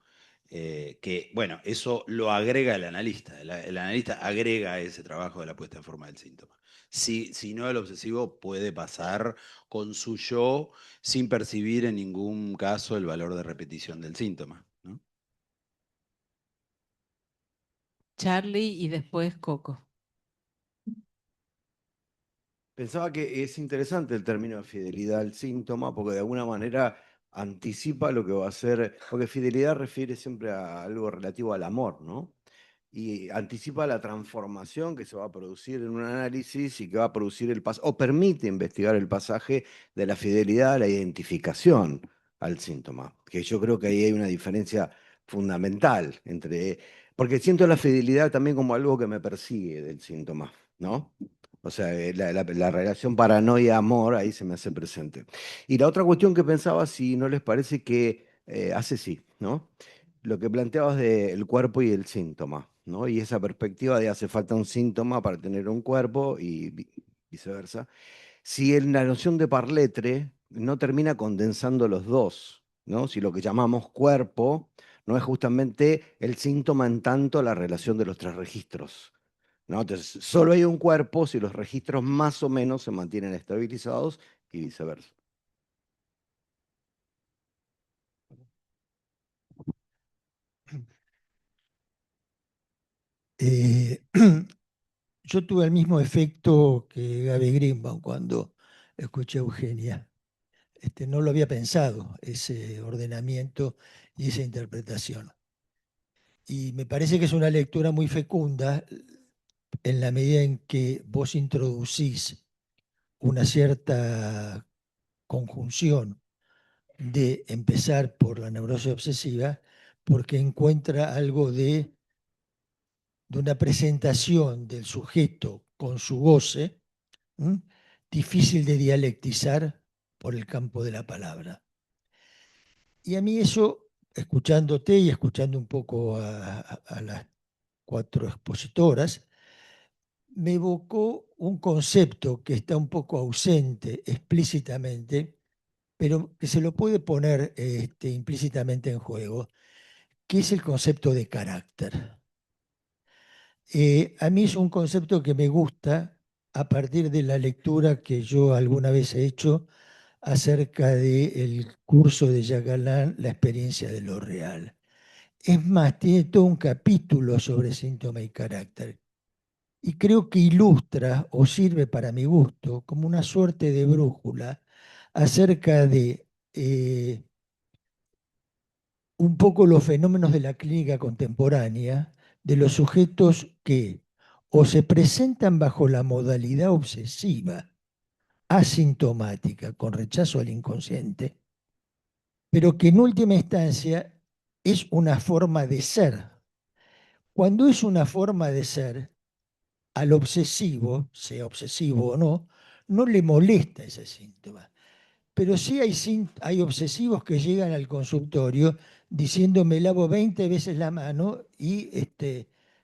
Speaker 6: que, bueno, eso lo agrega el analista. El analista agrega ese trabajo de la puesta en forma del síntoma. Si no, el obsesivo puede pasar con su yo sin percibir en ningún caso el valor de repetición del síntoma, ¿no?
Speaker 1: Charlie y después Coco.
Speaker 5: Pensaba que es interesante el término de fidelidad al síntoma, porque de alguna manera anticipa lo que va a ser, porque fidelidad refiere siempre a algo relativo al amor, ¿no? Y anticipa la transformación que se va a producir en un análisis y que va a producir el pasaje, o permite investigar el pasaje de la fidelidad a la identificación al síntoma, que yo creo que ahí hay una diferencia fundamental entre, porque siento la fidelidad también como algo que me persigue del síntoma, ¿no? O sea, la relación paranoia-amor ahí se me hace presente. Y la otra cuestión que pensaba, si no les parece que hace sí, ¿no? Lo que planteabas del cuerpo y el síntoma, ¿no? Y esa perspectiva de hace falta un síntoma para tener un cuerpo y viceversa. Si en la noción de parletre no termina condensando los dos, ¿no? Si lo que llamamos cuerpo no es justamente el síntoma en tanto la relación de los tres registros, ¿no? Entonces, solo hay un cuerpo si los registros más o menos se mantienen estabilizados y viceversa.
Speaker 12: Yo tuve el mismo efecto que Gaby Greenbaum cuando escuché a Eugenia. No lo había pensado, ese ordenamiento y esa interpretación. Y me parece que es una lectura muy fecunda en la medida en que vos introducís una cierta conjunción de empezar por la neurosis obsesiva, porque encuentra algo de una presentación del sujeto con su goce, difícil de dialectizar por el campo de la palabra. Y a mí eso, escuchándote y escuchando un poco a las cuatro expositoras, me evocó un concepto que está un poco ausente explícitamente, pero que se lo puede poner implícitamente en juego, que es el concepto de carácter. A mí es un concepto que me gusta a partir de la lectura que yo alguna vez he hecho acerca del curso de Jacques Galland, La experiencia de lo real. Es más, tiene todo un capítulo sobre síntoma y carácter. Y creo que ilustra o sirve para mi gusto como una suerte de brújula acerca de un poco los fenómenos de la clínica contemporánea, de los sujetos que o se presentan bajo la modalidad obsesiva, asintomática, con rechazo al inconsciente, pero que en última instancia es una forma de ser. Cuando es una forma de ser, al obsesivo, sea obsesivo o no, no le molesta ese síntoma. Pero sí hay obsesivos que llegan al consultorio diciendo me lavo 20 veces la mano y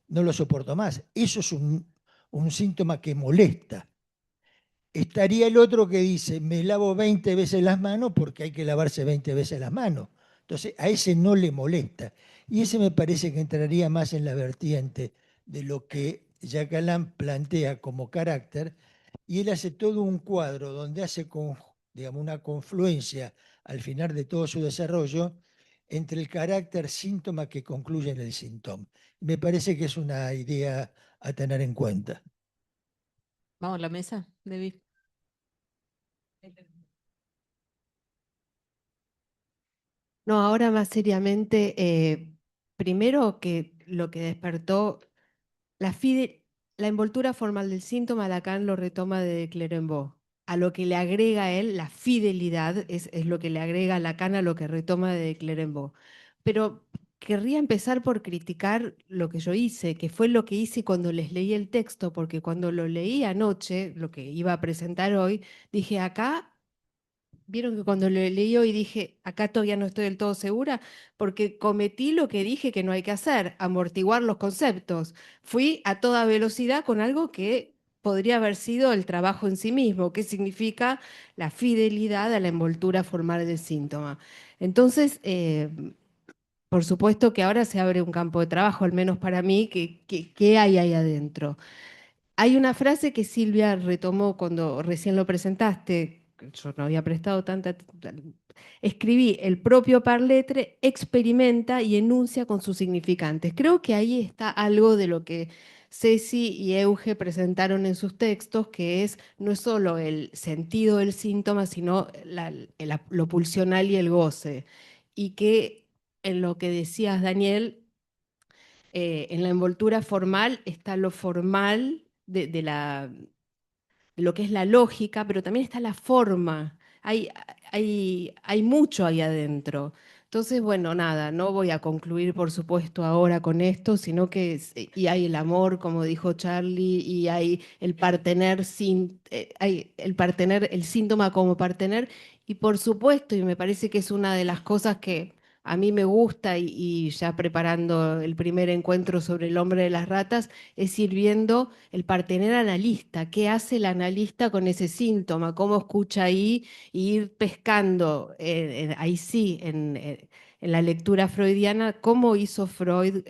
Speaker 12: no lo soporto más. Eso es un síntoma que molesta. Estaría el otro que dice, me lavo 20 veces las manos porque hay que lavarse 20 veces las manos. Entonces, a ese no le molesta. Y ese me parece que entraría más en la vertiente de lo que Jacques Alain plantea como carácter, y él hace todo un cuadro donde hace digamos, una confluencia al final de todo su desarrollo entre el carácter síntoma que concluye en el síntoma. Me parece que es una idea a tener en cuenta.
Speaker 1: Vamos a la mesa, David.
Speaker 2: No, ahora más seriamente, primero que lo que despertó la envoltura formal del síntoma, Lacan lo retoma de Clerambault. A lo que le agrega a él, la fidelidad es lo que le agrega Lacan a lo que retoma de Clerambault. Pero querría empezar por criticar lo que yo hice, que fue lo que hice cuando les leí el texto, porque cuando lo leí anoche, lo que iba a presentar hoy, dije, acá. Vieron que cuando lo leí hoy dije, acá todavía no estoy del todo segura, porque cometí lo que dije que no hay que hacer, amortiguar los conceptos. Fui a toda velocidad con algo que podría haber sido el trabajo en sí mismo, que significa la fidelidad a la envoltura formal del síntoma. Entonces, por supuesto que ahora se abre un campo de trabajo, al menos para mí, ¿qué hay ahí adentro? Hay una frase que Silvia retomó cuando recién lo presentaste, que yo no había prestado tanta. Escribí, el propio Parletre experimenta y enuncia con sus significantes. Creo que ahí está algo de lo que Ceci y Euge presentaron en sus textos, que no es solo el sentido del síntoma, sino lo pulsional y el goce. Y que en lo que decías, Daniel, en la envoltura formal está lo formal de lo que es la lógica, pero también está la forma. Hay mucho ahí adentro. Entonces, bueno, nada, no voy a concluir, por supuesto, ahora con esto, sino que y hay el amor, como dijo Charlie, y hay el partener, hay el partener, el síntoma como partener, y por supuesto, y me parece que es una de las cosas que a mí me gusta, y ya preparando el primer encuentro sobre el hombre de las ratas, es ir viendo el partener analista, qué hace el analista con ese síntoma, cómo escucha ahí, y ir pescando, ahí sí, en la lectura freudiana, cómo hizo Freud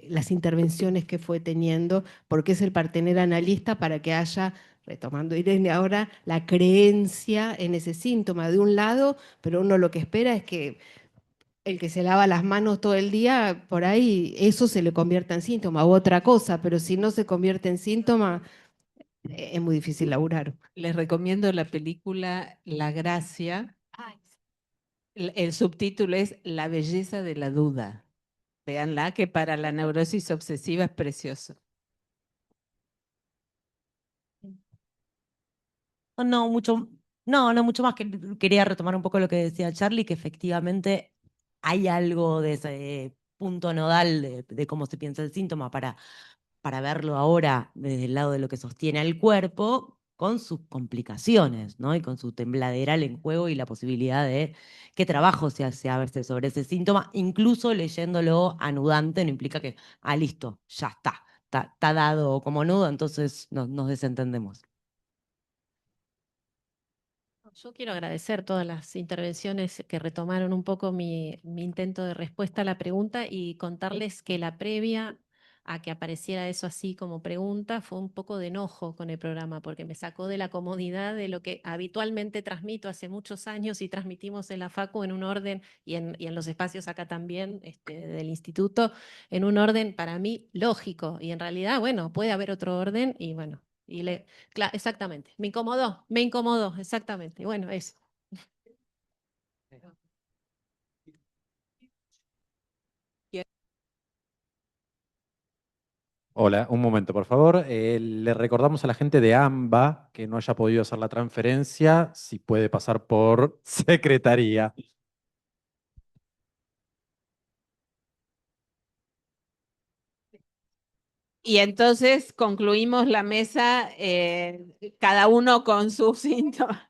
Speaker 2: las intervenciones que fue teniendo, porque es el partener analista para que haya, retomando Irene ahora, la creencia en ese síntoma de un lado, pero uno lo que espera es que el que se lava las manos todo el día, por ahí eso se le convierta en síntoma u otra cosa, pero si no se convierte en síntoma, es muy difícil laburar.
Speaker 1: Les recomiendo la película La Gracia. El subtítulo es La belleza de la duda. Véanla, que para la neurosis obsesiva es precioso.
Speaker 4: No, no, mucho más que quería retomar un poco lo que decía Charlie, que efectivamente hay algo de ese punto nodal de cómo se piensa el síntoma para verlo ahora desde el lado de lo que sostiene al cuerpo, con sus complicaciones, ¿no? Y con su tembladeral en juego y la posibilidad de qué trabajo se hace a veces sobre ese síntoma, incluso leyéndolo anudante, no implica que, listo, ya está dado como nudo, entonces nos desentendemos.
Speaker 3: Yo quiero agradecer todas las intervenciones que retomaron un poco mi intento de respuesta a la pregunta y contarles que la previa a que apareciera eso así como pregunta fue un poco de enojo con el programa, porque me sacó de la comodidad de lo que habitualmente transmito hace muchos años y transmitimos en la Facu en un orden y en los espacios acá también del instituto, en un orden para mí lógico. Y en realidad, bueno, puede haber otro orden y bueno. Claro, exactamente, me incomodó, exactamente. Y bueno, eso.
Speaker 13: Hola, un momento, por favor. Le recordamos a la gente de AMBA que no haya podido hacer la transferencia, si puede pasar por secretaría.
Speaker 1: Y entonces concluimos la mesa, cada uno con su síntoma.